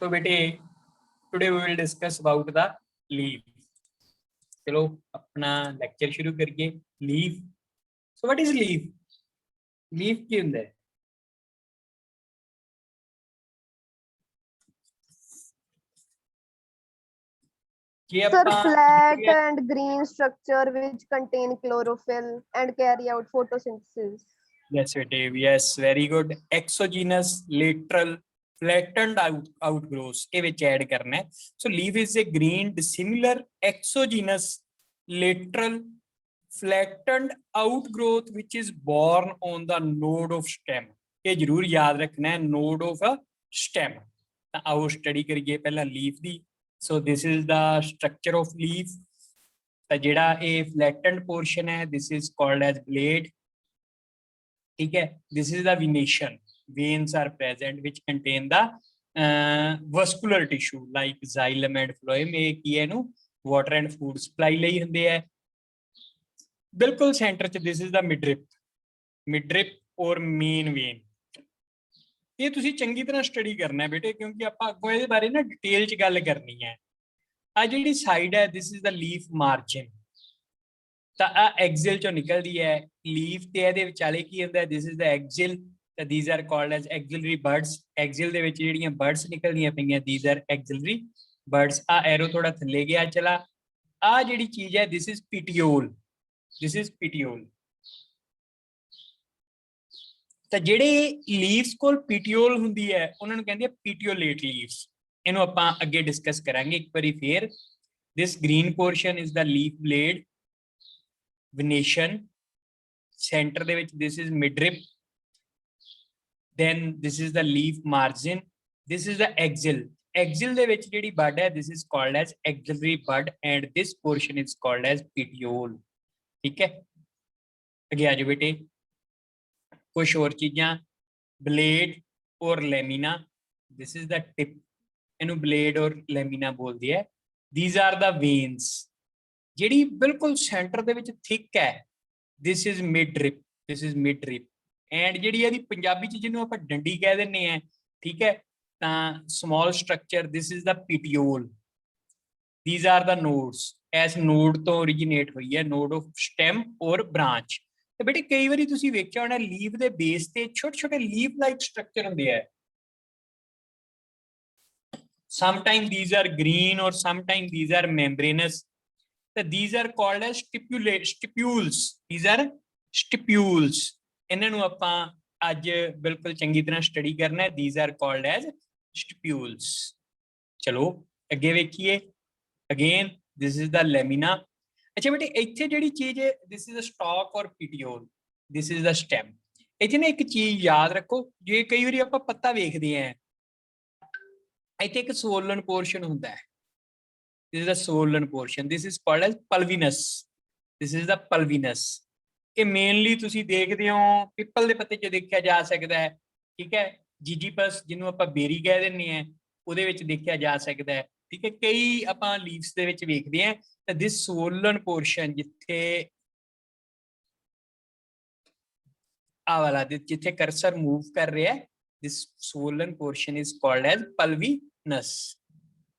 So बेटे today we will discuss about the leaf. चलो अपना लेक्चर शुरू करिए. Leaf. So what is leaf? Leaf ਕੀ ਹੁੰਦਾ है? Sir, flat and green structure which contain chlorophyll and carry out photosynthesis. Yes बेटे, yes, very good. Exogenous, lateral, flattened outgrowths ਇਹ ਵਿੱਚ ਐਡ ਕਰਨਾ ਹੈ. So leaf is a green dissimilar exogenous lateral flattened outgrowth which is born on the node of stem. ਇਹ ਜ਼ਰੂਰ ਯਾਦ ਰੱਖਣਾ ਹੈ, node of a stem. ਤਾਂ ਆਓ ਸਟੱਡੀ ਕਰੀਏ ਪਹਿਲਾਂ leaf the. So this is the structure of leaf. ਤਾਂ ਜਿਹੜਾ ਇਹ flattened portion ਹੈ, this is called as blade. ठीक है, this is the venation. Veins are present which contain the vascular tissue like xylem and phloem. ਇਹ ਕੀ ਹੈ ਇਹਨੂੰ water and food supply ਲਈ ਹੁੰਦੇ ਹੈ. ਬਿਲਕੁਲ ਸੈਂਟਰ ਚ this is the midrib or main vein. ਇਹ ਤੁਸੀਂ ਚੰਗੀ ਤਰ੍ਹਾਂ ਸਟੱਡੀ ਕਰਨਾ ਹੈ ਬੇਟੇ, ਕਿਉਂਕਿ ਆਪਾਂ ਅੱਗੋਂ ਇਹਦੇ ਬਾਰੇ ਨਾ ਡਿਟੇਲ ਚ ਗੱਲ ਕਰਨੀ ਹੈ. ਆ ਜਿਹੜੀ ਸਾਈਡ ਹੈ this is the leaf margin. ਤਾਂ ਆ ਐਕਸਿਲ ਚੋਂ ਨਿਕਲਦੀ ਹੈ ਲੀਫ ਤੇ ਇਹਦੇ ਵਿਚਾਲੇ ਕੀ ਹੁੰਦਾ this is the axil. ਤਾਂ these are called as axillary buds. ਐਕਸਿਲ ਦੇ ਵਿੱਚ ਜਿਹੜੀਆਂ ਬਰਡਸ ਨਿਕਲਦੀਆਂ ਪਈਆਂ these are axillary buds. ਆ ਐਰੋ ਥੋੜਾ ਥੱਲੇ ਗਿਆ ਚਲਾ. ਆ ਜਿਹੜੀ ਚੀਜ਼ ਹੈ this is petiole. This is petiole. ਤਾਂ ਜਿਹੜੇ ਲੀਵਸ ਕੋਲ petiole ਹੁੰਦੀ ਹੈ ਉਹਨਾਂ ਨੂੰ ਕਹਿੰਦੇ ਆ petiolate leaves. ਇਹਨੂੰ ਆਪਾਂ ਅੱਗੇ ਡਿਸਕਸ ਕਰਾਂਗੇ ਇੱਕ ਵਾਰੀ ਫੇਰ. This green portion is the leaf blade. Venation. Center ਦੇ ਵਿੱਚ this is midrib. Then this is the leaf margin. This is the axil. Axil ਦੇ ਵਿੱਚ ਜਿਹੜੀ bud ਹੈ this is called as axillary bud and this portion is called as petiole. ठीक है, ਅੱਗੇ ਆ ਜਾਓ ਬੇਟੇ. ਕੁਛ ਹੋਰ ਚੀਜ਼ਾਂ. ਬਲੇਡ ਔਰ lamina. this is the tip. ਇਹਨੂੰ ਬਲੇਡ ਔਰ ਲੈਮੀਨਾ ਬੋਲਦੇ ਆ. these are the veins. ਜਿਹੜੀ ਬਿਲਕੁਲ ਸੈਂਟਰ ਦੇ ਵਿੱਚ ਥਿਕ ਹੈ this is midrib. this is midrib. And ਜਿਹੜੀ ਇਹਦੀ ਪੰਜਾਬੀ ਚ ਜਿਹਨੂੰ ਆਪਾਂ ਡੰਡੀ ਕਹਿ ਦਿੰਨੇ ਆ, ਠੀਕ ਹੈ, ਤਾਂ small structure this is the petiole. these are the nodes. ਇਸ ਨੋਡ ਤੋਂ ਓਰੀਜਿਨੇਟ ਹੋਈ ਹੈ, ਨੋਡ ਆਫ ਸਟੈਮ ਔਰ ਬ੍ਰਾਂਚ. ਤੇ ਬੇਟੇ ਕਈ ਵਾਰੀ ਤੁਸੀਂ ਵੇਖਿਆ ਹੋਣਾ ਲੀਫ ਦੇ ਬੇਸ ਤੇ ਛੋਟੇ ਛੋਟੇ ਲੀਫ ਲਾਈਕ ਸਟਰਕਚਰ ਹੁੰਦੇ ਆ. Sometimes these are green or sometimes these are membranous. So these are called as stipules. These are stipules. ਇਹਨਾਂ ਨੂੰ ਆਪਾਂ ਅੱਜ ਬਿਲਕੁਲ ਚੰਗੀ ਤਰ੍ਹਾਂ ਸਟੱਡੀ ਕਰਨਾ ਹੈ. These are called as stipules. ਚਲੋ ਅੱਗੇ ਵੇਖੀਏ. Again this is the lamina. ਅੱਛਾ ਬੇਟੇ ਇੱਥੇ ਜਿਹੜੀ ਚੀਜ਼ ਹੈ this is the stalk or petiole. This is the stem. ਇੱਥੇ ਨਾ ਇੱਕ ਚੀਜ਼ ਯਾਦ ਰੱਖੋ, ਜੇ ਕਈ ਵਾਰੀ ਆਪਾਂ ਪੱਤਾ ਵੇਖਦੇ ਆਂ ਇੱਥੇ ਇੱਕ swollen portion ਹੁੰਦਾ ਹੈ. This is the swollen portion. This is called as pulvinus. This is the pulvinus. ਇਹ ਮੇਨਲੀ ਤੁਸੀਂ ਦੇਖਦੇ ਹੋ ਪਿੱਪਲ ਦੇ ਪੱਤੇ 'ਚ ਦੇਖਿਆ ਜਾ ਸਕਦਾ ਹੈ, ਠੀਕ ਹੈ. ਜੀਜੀਪਸ ਜਿਹਨੂੰ ਆਪਾਂ ਬੇਰੀ ਕਹਿ ਦਿੰਦੇ ਆ ਉਹਦੇ ਵਿੱਚ ਦੇਖਿਆ ਜਾ ਸਕਦਾ ਹੈ, ਠੀਕ ਹੈ. ਕਈ ਆਪਾਂ ਲੀਵਸ ਦੇ ਵਿੱਚ ਵੇਖਦੇ ਆ ਤਾਂ this swollen portion ਜਿੱਥੇ ਆ ਵਾਲਾ ਜਿੱਥੇ ਕਰਸਰ ਮੂਵ ਕਰ ਰਿਹਾ ਹੈ this swollen portion is called as pulvinus.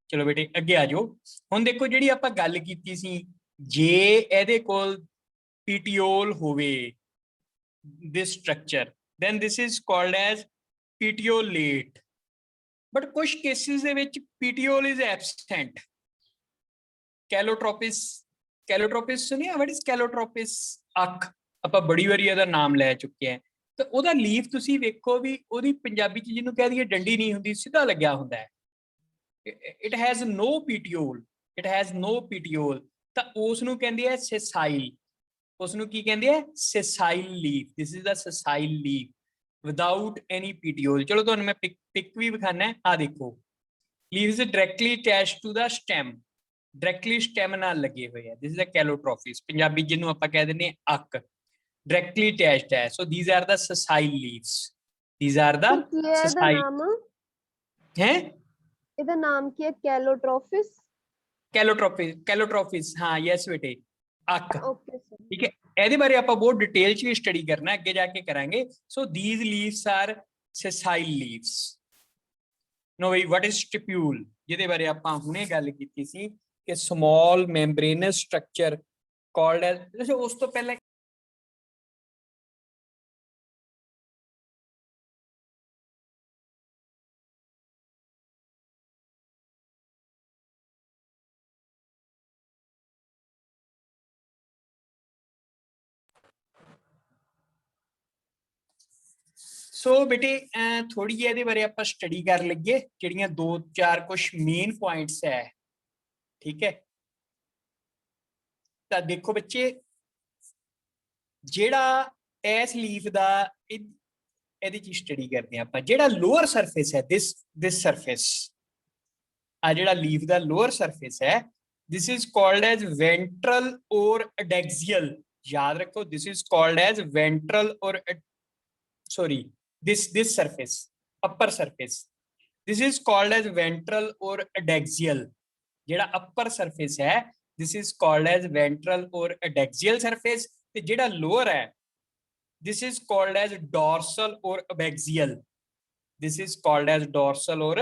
ਚਲੋ ਬੇਟੇ ਅੱਗੇ ਆ ਜਾਓ. ਹੁਣ ਦੇਖੋ ਜਿਹੜੀ ਆਪਾਂ ਗੱਲ ਕੀਤੀ ਸੀ, ਜੇ ਇਹਦੇ ਕੋਲ petiole ਹੋਵੇ this structure then this is called as petiolate. but ਕੁਝ ਕੇਸਿਸ ਦੇ ਵਿੱਚ petiole is absent. calotropis ਸੁਣਿਆ? what is calotropis? ਅੱਖ ਆਪਾਂ ਬੜੀ ਵਾਰੀ ਇਹਦਾ ਨਾਮ ਲੈ ਚੁੱਕੇ ਆ. ਤਾਂ ਉਹਦਾ ਲੀਫ ਤੁਸੀਂ ਵੇਖੋ ਵੀ ਉਹਦੀ ਪੰਜਾਬੀ ਚ ਜਿਹਨੂੰ ਕਹਿ ਦਈਏ ਡੰਡੀ ਨਹੀਂ ਹੁੰਦੀ, ਸਿੱਧਾ ਲੱਗਿਆ ਹੁੰਦਾ ਹੈ. it has no petiole. it has no petiole. ਤਾਂ ਉਸ ਨੂੰ ਕਹਿੰਦੇ ਆ sessile. ਉਸ ਨੂੰ ਕੀ ਕਹਿੰਦੇ ਆ? sessile leaf. this is the sessile leaf without any petiole. ਚਲੋ ਤੁਹਾਨੂੰ ਮੈਂ ਪਿਕ ਵੀ ਵਿਖਾਣਾ ਹੈ. ਆ ਦੇਖੋ, leaf is directly attached to the stem. directly stem ਨਾਲ ਲੱਗੇ ਹੋਏ ਆ. this is the calotropis. Punjabi ਜਿਹਨੂੰ ਆਪਾਂ ਕਹਿ ਦਿੰਦੇ ਆ ਅੱਖ, directly attached ਹੈ. so these are the sessile leaves. these are the sessile. ਹੈ ਇਹਦਾ ਨਾਮ ਕੀ ਹੈ? calotropis. ਹਾਂ ਯੈਸ ਬੇਟੇ, ਅੱਖ. ਓਕੇ ਸਰ, ਠੀਕ ਹੈ. ਇਹਦੇ ਬਾਰੇ ਆਪਾਂ ਬਹੁਤ ਡਿਟੇਲ ਚ ਵੀ ਸਟੱਡੀ ਕਰਨਾ, ਅੱਗੇ ਜਾ ਕੇ ਕਰਾਂਗੇ. so these leaves are sessile leaves. No भाई व्हाट इज स्टिप्यूल ਜਿਹਦੇ ਬਾਰੇ ਆਪਾਂ ਹੁਣੇ ਗੱਲ ਕੀਤੀ ਸੀ ਕਿ small membranous structure called as ਉਸ ਤੋਂ ਪਹਿਲਾਂ ਸੋ ਬੇਟੇ ਥੋੜੀ ਜਿਹੀ ਇਹਦੇ ਬਾਰੇ ਆਪਾਂ ਸਟੱਡੀ ਕਰ ਲਈਏ ਜਿਹੜੀਆਂ 2-4 ਕੁਝ ਮੇਨ ਪੁਆਇੰਟਸ ਹੈ ਠੀਕ ਹੈ ਤਾਂ ਦੇਖੋ ਬੱਚੇ ਜਿਹੜਾ ਇਸ ਲੀਫ ਦਾ ਇਹਦੀ ਚ ਸਟੱਡੀ ਕਰਦੇ ਆ ਆਪਾਂ ਜਿਹੜਾ ਲੋਅਰ ਸਰਫੇਸ ਹੈ ਦਿਸ ਸਰਫੇਸ ਆ ਜਿਹੜਾ ਲੀਫ ਦਾ ਲੋਅਰ ਸਰਫੇਸ ਹੈ this is called as ventral or adaxial याद रखो this is called as ventral or sorry this surface upper surface this is called as ventral or adaxial ਜਿਹੜਾ upper surface है this is called as ventral or adaxial surface ਤੇ ਜਿਹੜਾ lower है this is called as dorsal or abaxial this is called as dorsal or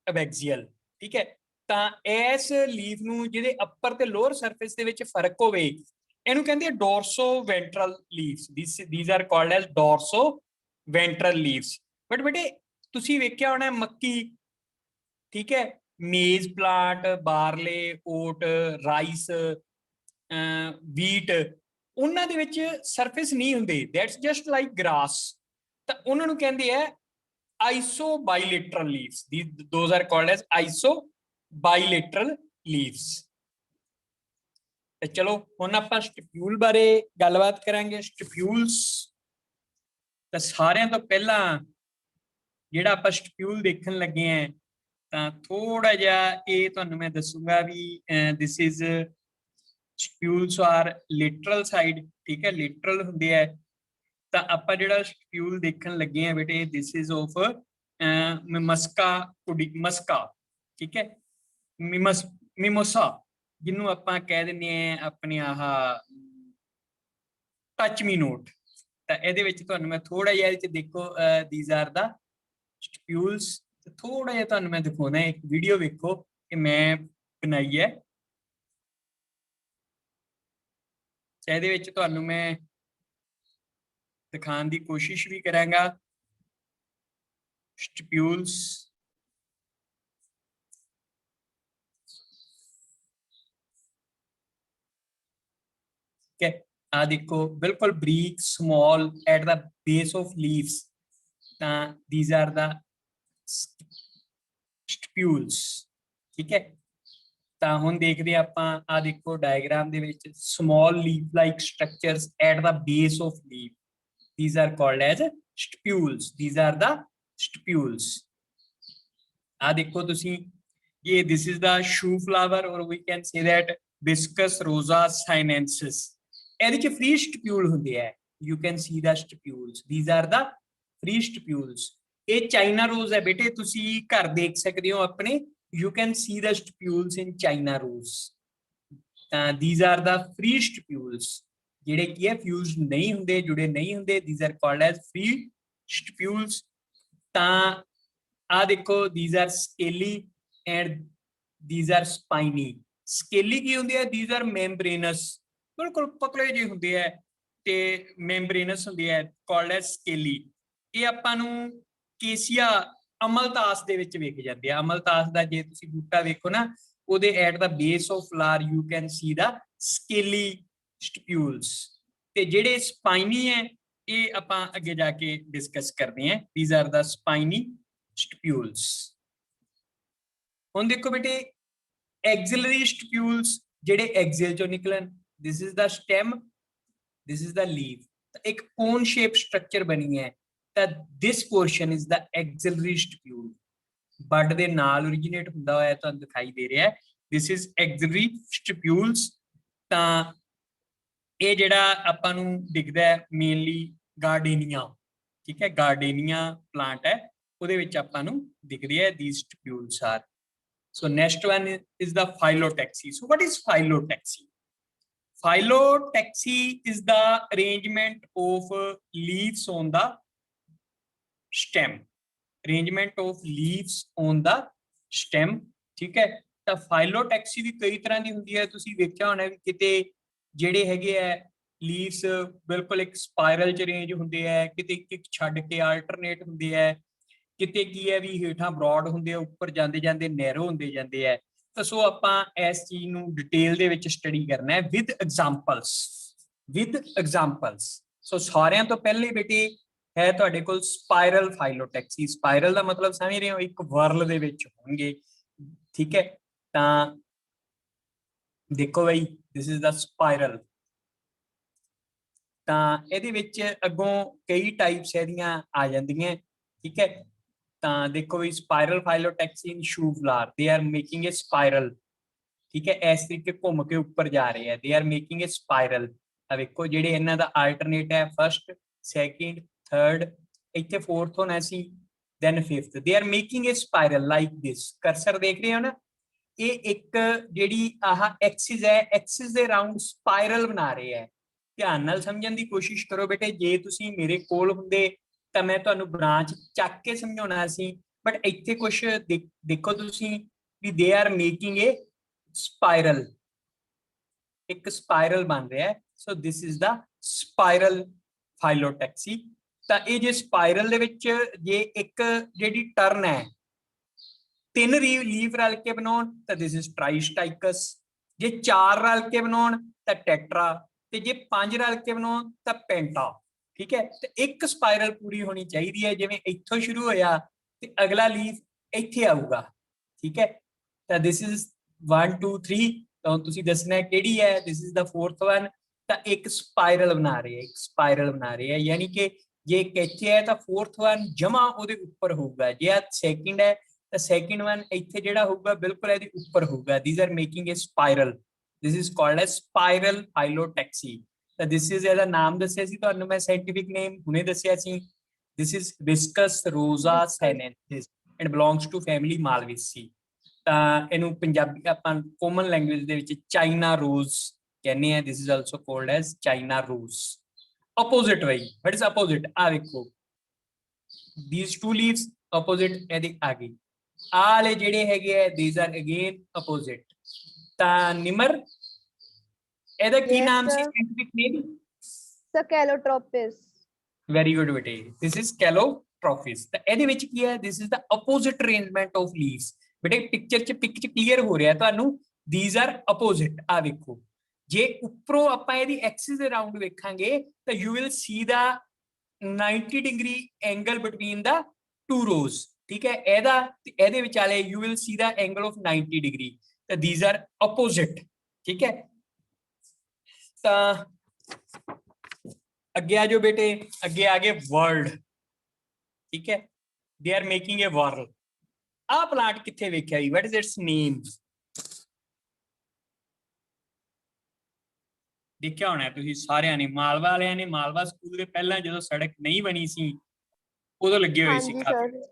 abaxial ਠੀਕ ਹੈ ਤਾਂ ਇਸ leaf ਨੂੰ ਜਿਹਦੇ upper ਤੇ lower surface ਦੇ ਵਿੱਚ ਫਰਕ ਹੋਵੇ ਇਹਨੂੰ ਕਹਿੰਦੇ ਆ dorsoventral leaves these are called as dorsoventral leaves but ਬੇਟੇ ਤੁਸੀਂ ਵੇਖਿਆ ਹੋਣਾ ਮੱਕੀ ਠੀਕ ਹੈ ਮੇਜ਼ ਪਲਾਂਟ ਬਾਰਲੇ ਓਟ ਰਾਈਸ ਵੀਟ ਉਹਨਾਂ ਦੇ ਵਿੱਚ ਸਰਫੇਸ ਨਹੀਂ ਹੁੰਦੇ ਦੈਟਸ ਜਸਟ ਲਾਈਕ ਗ੍ਰਾਸ ਤਾਂ ਉਹਨਾਂ ਨੂੰ ਕਹਿੰਦੇ ਆ isobilateral leaves those are called as isobilateral leaves ਚਲੋ ਹੁਣ ਆਪਾਂ ਸਟਿਪਿਊਲ ਬਾਰੇ ਗੱਲਬਾਤ ਕਰਾਂਗੇ ਸਟਿਪਿਊਲਸ ਤਾਂ ਸਾਰਿਆਂ ਤੋਂ ਪਹਿਲਾਂ ਜਿਹੜਾ ਆਪਾਂ ਸਟਿਪਿਊਲ ਦੇਖਣ ਲੱਗੇ ਆਂ ਤਾਂ ਥੋੜਾ ਜਿਹਾ ਇਹ ਤੁਹਾਨੂੰ ਮੈਂ ਦੱਸੂਗਾ ਵੀ this is stipules are lateral side ਠੀਕ ਹੈ ਲਿਟਰਲ ਹੁੰਦੇ ਆ ਤਾਂ ਆਪਾਂ ਜਿਹੜਾ ਸਟਿਪਿਊਲ ਦੇਖਣ ਲੱਗੇ ਆਂ ਬੇਟੇ ਦਿਸ ਇਜ਼ ਆਫ ਮਸਕਾ ਠੀਕ ਹੈ ਮਿਮੋਸਾ ਜਿਹਨੂੰ ਆਪਾਂ ਕਹਿ ਦਿੰਦੇ ਆ ਆਪਣੇ ਆਹ ਟੱਚ ਮੀ ਨੋਟ ਤਾਂ ਇਹਦੇ ਵਿੱਚ ਤੁਹਾਨੂੰ ਮੈਂ ਥੋੜਾ ਜਿਹਾ ਇਹਦੇ ਚ ਦੇਖੋ these are the stipules ਥੋੜਾ ਜਿਹਾ ਤੁਹਾਨੂੰ ਮੈਂ ਦਿਖਾਉਣਾ ਇੱਕ ਵੀਡੀਓ ਵੇਖੋ ਕਿ ਮੈਂ ਬਣਾਈ ਹੈ ਇਹਦੇ ਵਿੱਚ ਤੁਹਾਨੂੰ ਮੈਂ ਦਿਖਾਉਣ ਦੀ ਕੋਸ਼ਿਸ਼ ਵੀ ਕਰਾਂਗਾ stipules okay ਆ ਦੇਖੋ ਬਿਲਕੁਲ ਬਰੀਕ small at the base of leaves ਤਾਂ these are the stipules ਠੀਕ ਹੈ ਤਾਂ ਹੁਣ ਦੇਖਦੇ ਆਪਾਂ ਆ ਦੇਖੋ ਡਾਇਗਰਾਮ ਦੇ ਵਿੱਚ small leaf like structures at the base of leaf these are called as stipules these are the stipules ਆ ਦੇਖੋ ਤੁਸੀਂ ਇਹ this is the shoe flower or we can say that Hibiscus rosa sinensis ਇਹਦੇ ਚ free stipule ਹੁੰਦੇ ਆ you can see the stipules these are the free stipules ਇਹ China ਰੋਜ਼ ਹੈ ਬੇਟੇ ਤੁਸੀਂ ਘਰ ਦੇਖ ਸਕਦੇ ਹੋ ਆਪਣੇ you can see the stipules in China rose these are the free stipules ਜਿਹੜੇ ਕੀ ਹੈ fused ਨਹੀਂ ਹੁੰਦੇ ਜੁੜੇ ਨਹੀਂ ਹੁੰਦੇ these are called as free stipules ਤਾਂ ਆ ਦੇਖੋ these are scaly and these are spiny scaly ਕੀ ਹੁੰਦੀ ਹੈ these are membranous ਬਿਲਕੁਲ ਪਤਲੇ ਜਿਹੇ ਹੁੰਦੇ ਆ ਤੇ ਮੈਂਬਰੇਨਸ ਹੁੰਦੇ ਆ ਕਾਲਡ ਐਸ ਸਕੇਲੀ ਇਹ ਆਪਾਂ ਨੂੰ ਕੇਸੀਆ ਅਮਲਤਾਸ ਦੇ ਵਿੱਚ ਵੇਖ ਜਾਂਦੇ ਆ ਅਮਲਤਾਸ ਦਾ ਜੇ ਤੁਸੀਂ ਬੂਟਾ ਵੇਖੋ ਨਾ ਉਹਦੇ at the base of flower you can see the scaly stipules ਤੇ ਜਿਹੜੇ ਸਪਾਈਨੀ ਹੈ ਇਹ ਆਪਾਂ ਅੱਗੇ ਜਾ ਕੇ ਡਿਸਕਸ ਕਰਦੇ ਹਾਂ these are the spiny stipules ਹੁਣ ਦੇਖੋ ਬੇਟੇ ਐਕਸਿਲਰੀ ਸਟਿਪਿਊਲਸ ਜਿਹੜੇ ਐਕਸਿਲ ਚੋਂ ਨਿਕਲਣ this is the stem this is the leaf एक cone shape structure बनी है that this portion is the axillary stipule bud ਦੇ ਨਾਲ originate ਹੁੰਦਾ ਹੋਇਆ ਤੁਹਾਨੂੰ ਦਿਖਾਈ ਦੇ ਰਿਹਾ ਹੈ this is axillary stipules ਤਾਂ ਇਹ ਜਿਹੜਾ ਆਪਾਂ ਨੂੰ ਦਿਖਦਾ ਹੈ ਮੇਨਲੀ ਗਾਰਡੇਨੀਆ ਠੀਕ ਹੈ ਗਾਰਡੇਨੀਆ ਪਲਾਂਟ ਹੈ ਉਹਦੇ ਵਿੱਚ ਆਪਾਂ ਨੂੰ ਦਿਖਦੇ ਹੈ these stipules are so next one is the phyllotaxy so what is phyllotaxy Phyllotaxy is the arrangement of leaves on the stem arrangement of leaves on the stem, ਠੀਕ ਹੈ। ਤਾਂ ਫਾਈਲੋਟੈਕਸੀ ਵੀ ਕਈ ਤਰ੍ਹਾਂ ਦੀ ਹੁੰਦੀ ਹੈ, ਤੁਸੀਂ ਵੇਖਿਆ ਹੋਣਾ ਵੀ ਕਿਤੇ ਜਿਹੜੇ ਹੈਗੇ ਆ ਲੀਵਸ ਬਿਲਕੁਲ ਇੱਕ ਸਪਾਇਰਲ ਚ ਅਰੇਂਜ ਹੁੰਦੇ ਆ, ਕਿਤੇ ਇੱਕ ਛੱਡ ਕੇ ਆਲਟਰਨੇਟ ਹੁੰਦੇ ਆ, ਕਿਤੇ ਕੀ ਹੈ ਵੀ ਹੇਠਾਂ ਬ੍ਰੌਡ ਹੁੰਦੇ ਆ, ਉੱਪਰ ਜਾਂਦੇ ਜਾਂਦੇ ਨੈਰੋ ਹੁੰਦੇ ਜਾਂਦੇ ਆ। ਤਾਂ ਸੋ ਆਪਾਂ ਇਸ ਚੀਜ਼ ਨੂੰ ਡਿਟੇਲ ਦੇ ਵਿੱਚ ਸਟੱਡੀ ਕਰਨਾ ਹੈ ਵਿਦ ਐਗਜ਼ਾਮਪਲਸ, ਵਿਦ ਐਗਜ਼ਾਮਪਲਸ। ਸੋ ਸਾਰਿਆਂ ਤੋਂ ਪਹਿਲੇ ਬੇਟੇ ਹੈ ਤੁਹਾਡੇ ਕੋਲ ਸਪਾਇਰਲ ਫਾਈਲੋਟੈਕਸੀ। ਸਪਾਇਰਲ ਦਾ ਮਤਲਬ ਸਮਝ ਰਹੇ ਹੋ, ਇੱਕ ਵਰਲ ਦੇ ਵਿੱਚ ਹੋਣਗੇ, ਠੀਕ ਹੈ। ਤਾਂ ਦੇਖੋ ਬਈ, ਦਿਸ ਇਜ਼ ਦਾ ਸਪਾਇਰਲ। ਤਾਂ ਇਹਦੇ ਵਿੱਚ ਅੱਗੋਂ ਕਈ ਟਾਈਪਸ ਇਹਦੀਆਂ ਆ ਜਾਂਦੀਆਂ, ਠੀਕ ਹੈ। ਤਾਂ ਦੇਖੋ ਵੀ ਸਪਾਇਰਲ ਫਾਈਲੋਟੈਕਸੀ ਇਨ ਸ਼ੂ ਫਲਾਰ, ਦੇ ਆਰ ਮੇਕਿੰਗ ਅ ਸਪਾਇਰਲ, ਠੀਕ ਹੈ। ਇਸ ਤਰੀਕੇ ਘੁੰਮ ਕੇ ਉੱਪਰ ਜਾ ਰਹੇ ਆ, ਦੇ ਆਰ ਮੇਕਿੰਗ ਅ ਸਪਾਇਰਲ। ਆ ਵੇਖੋ ਜਿਹੜੇ ਇਹਨਾਂ ਦਾ ਆਲਟਰਨੇਟ ਹੈ, ਫਸਟ, ਸੈਕਿੰਡ, ਥਰਡ, ਇੱਥੇ ਫੋਰਥ ਹੋਣਾ ਸੀ, then fifth, they are making a spiral like this. Cursor ਦੇਖ ਰਹੇ ਹੋ ਨਾ, ਇਹ ਇੱਕ ਜਿਹੜੀ ਆਹ ਐਕਸਿਸ ਹੈ, ਐਕਸਿਸ ਦੇ ਰਾਉਂਡ ਸਪਾਇਰਲ ਬਣਾ ਰਹੇ ਹੈ। ਧਿਆਨ ਨਾਲ ਸਮਝਣ ਦੀ ਕੋਸ਼ਿਸ਼ ਕਰੋ ਬੇਟੇ, ਜੇ ਤੁਸੀਂ ਮੇਰੇ ਕੋਲ ਹੁੰਦੇ ਤਾਂ ਮੈਂ ਤੁਹਾਨੂੰ ਬ੍ਰਾਂਚ ਚੱਕ ਕੇ ਸਮਝਾਉਣਾ ਸੀ, ਬਟ ਇੱਥੇ ਕੁਛ ਦੇਖੋ ਤੁਸੀਂ ਵੀ ਦੇ ਆਰ ਮੇਕਿੰਗ ਏ ਸਪਾਇਰਲ, ਇੱਕ ਸਪਾਇਰਲ ਬਣ ਰਿਹਾ ਹੈ। ਸੋ ਦਿਸ ਇਜ਼ ਦਾ ਸਪਾਇਰਲ ਫਾਈਲੋਟੈਕਸੀ। ਤਾਂ ਇਹ ਜੇ ਸਪਾਇਰਲ ਦੇ ਵਿੱਚ ਜੇ ਇੱਕ ਜਿਹੜੀ ਟਰਨ ਹੈ, 3 ਲੀਵ ਰਲ ਕੇ ਬਣਾਉਣ ਤਾਂ ਦਿਸ ਇਜ਼ ਟ੍ਰਾਈਸਟਾਈਕਸ, ਜੇ 4 ਰਲ ਕੇ ਬਣਾਉਣ ਤਾਂ ਟੈਟਰਾ, ਤੇ ਜੇ 5 ਰਲ ਕੇ ਬਣਾਉਣ ਤਾਂ ਪੈਂਟਾ, ਠੀਕ ਹੈ। ਤੇ ਇੱਕ ਸਪਾਇਰਲ ਪੂਰੀ ਹੋਣੀ ਚਾਹੀਦੀ ਹੈ, ਜਿਵੇਂ ਇੱਥੋਂ ਸ਼ੁਰੂ ਹੋਇਆ ਤੇ ਅਗਲਾ ਲੀਵ ਇੱਥੇ ਆਊਗਾ, ਠੀਕ ਹੈ। ਤਾਂ ਦਿਸ ਇਜ਼ 1 2 3, ਤਾਂ ਤੁਸੀਂ ਦੱਸਣਾ ਕਿਹੜੀ ਹੈ, this is the fourth one. ਤਾਂ ਇੱਕ ਸਪਾਇਰਲ ਬਣਾ ਰਹੇ ਹੈ, ਇੱਕ ਸਪਾਇਰਲ ਬਣਾ ਰਹੇ ਹੈ, ਯਾਨੀ ਕਿ ਜੇ ਇੱਕ ਇੱਥੇ ਹੈ ਤਾਂ ਫੋਰਥ ਵਨ ਜਮਾ ਉਹਦੇ ਉੱਪਰ ਹੋਊਗਾ, ਜੇ ਆ ਸੈਕਿੰਡ ਹੈ ਤਾਂ ਸੈਕਿੰਡ ਵਨ ਇੱਥੇ ਜਿਹੜਾ ਹੋਊਗਾ ਬਿਲਕੁਲ ਇਹਦੇ ਉੱਪਰ ਹੋਊਗਾ। These are making a spiral, this is called as spiral phyllotaxy. ਤਾਂ ਦਿਸ ਇਜ਼ ਇਹਦਾ ਨਾਮ ਦੱਸਿਆ ਸੀ ਤੁਹਾਨੂੰ ਮੈਂ, ਸਾਇੰਟੀਫਿਕ ਨੇਮ ਹੁਣੇ ਦੱਸਿਆ ਸੀ, ਦਿਸ ਇਜ਼ ਵਿਸਕਸ ਰੋਜ਼ਾ ਸੈਨੈਂਸਿਸ ਐਂਡ ਬਿਲੋਂਗਸ ਟੂ ਫੈਮਿਲੀ ਮਾਲਵੇਸੀ। ਤਾਂ ਇਹਨੂੰ ਪੰਜਾਬੀ ਆਪਾਂ ਕਾਮਨ ਲੈਂਗੁਏਜ ਦੇ ਵਿੱਚ ਚਾਈਨਾ ਰੋਜ਼ ਕਹਿੰਦੇ ਆ, this is also called S China rose. Opposite way, what is opposite? ਆ ਵੇਖੋ, these two leaves opposite ਇਹਦੇ ਆਗੇ, ਆ ਵਾਲੇ ਜਿਹੜੇ ਹੈਗੇ ਆ these are again opposite। ਤਾਂ ਨਿਮਰ ਇਹਦਾ ਕੀ Yes, ਨਾਮ ਸੀ sir. ਸਾਇੰਟਿਫਿਕ ਨੇਮ? Scalotropis. ਵੈਰੀ ਗੁੱਡ ਬੇਟੇ, ਦਿਸ ਇਜ਼ ਕੈਲੋਟ੍ਰੋਫਿਸ। ਤਾਂ ਇਹਦੇ ਵਿੱਚ ਕੀ ਹੈ, this is the opposite arrangement of leaves. ਬੇਟੇ ਪਿਕਚਰ ਚ ਕਲੀਅਰ ਹੋ ਰਿਹਾ ਤੁਹਾਨੂੰ, these are opposite। ਆ ਵੇਖੋ, ਜੇ ਉੱਪਰੋਂ ਆਪਾਂ ਇਹਦੀ ਐਕਸਿਸ ਦੇ ਰਾਉਂਡ ਵੇਖਾਂਗੇ ਤਾਂ you will see the 90 degree angle between the two rows, ਠੀਕ ਹੈ। ਇਹਦਾ ਤੇ ਇਹਦੇ ਵਿਚਾਲੇ you will see the angle of 90 degree. ਤਾਂ these are opposite, ਠੀਕ ਹੈ। ਤਾਂ ਅੱਗੇ ਆ ਜਾਓ ਬੇਟੇ, ਅੱਗੇ ਆ ਗਏ ਵਰਲਡ, ਠੀਕ ਹੈ। ਦੇ ਆਰ ਮੇਕਿੰਗ ਏ ਵਰਲਡ। ਆਹ ਪਲਾਂਟ ਕਿੱਥੇ ਵੇਖਿਆ ਜੀ, ਵਾਟ ਇਜ਼ ਇਟਸ ਨੇਮ? ਦੇਖਿਆ ਹੋਣਾ ਤੁਸੀਂ ਸਾਰਿਆਂ ਨੇ, ਮਾਲਵਾ ਵਾਲਿਆਂ ਨੇ, ਮਾਲਵਾ ਸਕੂਲ ਦੇ ਪਹਿਲਾਂ ਜਦੋਂ ਸੜਕ ਨਹੀਂ ਬਣੀ ਸੀ ਉਦੋਂ ਲੱਗੇ ਹੋਏ ਸੀ ਹਾਂਜੀ ਕਾਫੀ। sir.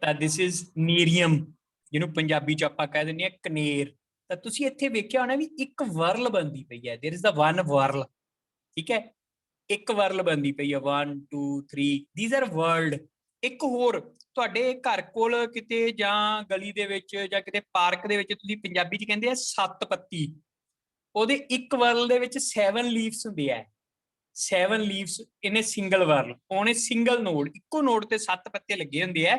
ਤਾਂ ਦਿਸ ਇਜ਼ ਨੀਰੀਅਮ, ਜਿਹਨੂੰ ਪੰਜਾਬੀ ਚ ਆਪਾਂ ਕਹਿ ਦਿੰਦੇ ਆ ਕਨੇਰ। ਤਾਂ ਤੁਸੀਂ ਇੱਥੇ ਵੇਖਿਆ ਹੋਣਾ ਵੀ ਇੱਕ ਵਰਲ ਬਣਦੀ ਪਈ ਹੈ, ਦੇਰ ਇਜ਼ ਦਾ ਵਨ ਵਰਲ, ਠੀਕ ਹੈ। ਇੱਕ ਵਰਲ ਬਣਦੀ ਪਈ ਹੈ, 1 2 3, ਥੀਸ ਆਰ ਵਰਲਡ। ਇੱਕ ਹੋਰ ਤੁਹਾਡੇ ਘਰ ਕੋਲ ਕਿਤੇ ਜਾਂ ਗਲੀ ਦੇ ਵਿੱਚ ਜਾਂ ਕਿਤੇ ਪਾਰਕ ਦੇ ਵਿੱਚ ਤੁਸੀਂ ਪੰਜਾਬੀ ਚ ਕਹਿੰਦੇ ਆ 7 ਪੱਤੀ, ਉਹਦੇ ਇੱਕ ਵਰਲ ਦੇ ਵਿੱਚ 7 ਲੀਵਸ ਹੁੰਦੇ ਆ, 7 leaves in single whorl, on a single node, ਇੱਕੋ ਨੋਡ ਤੇ 7 ਪੱਤੇ ਲੱਗੇ ਹੁੰਦੇ ਆ।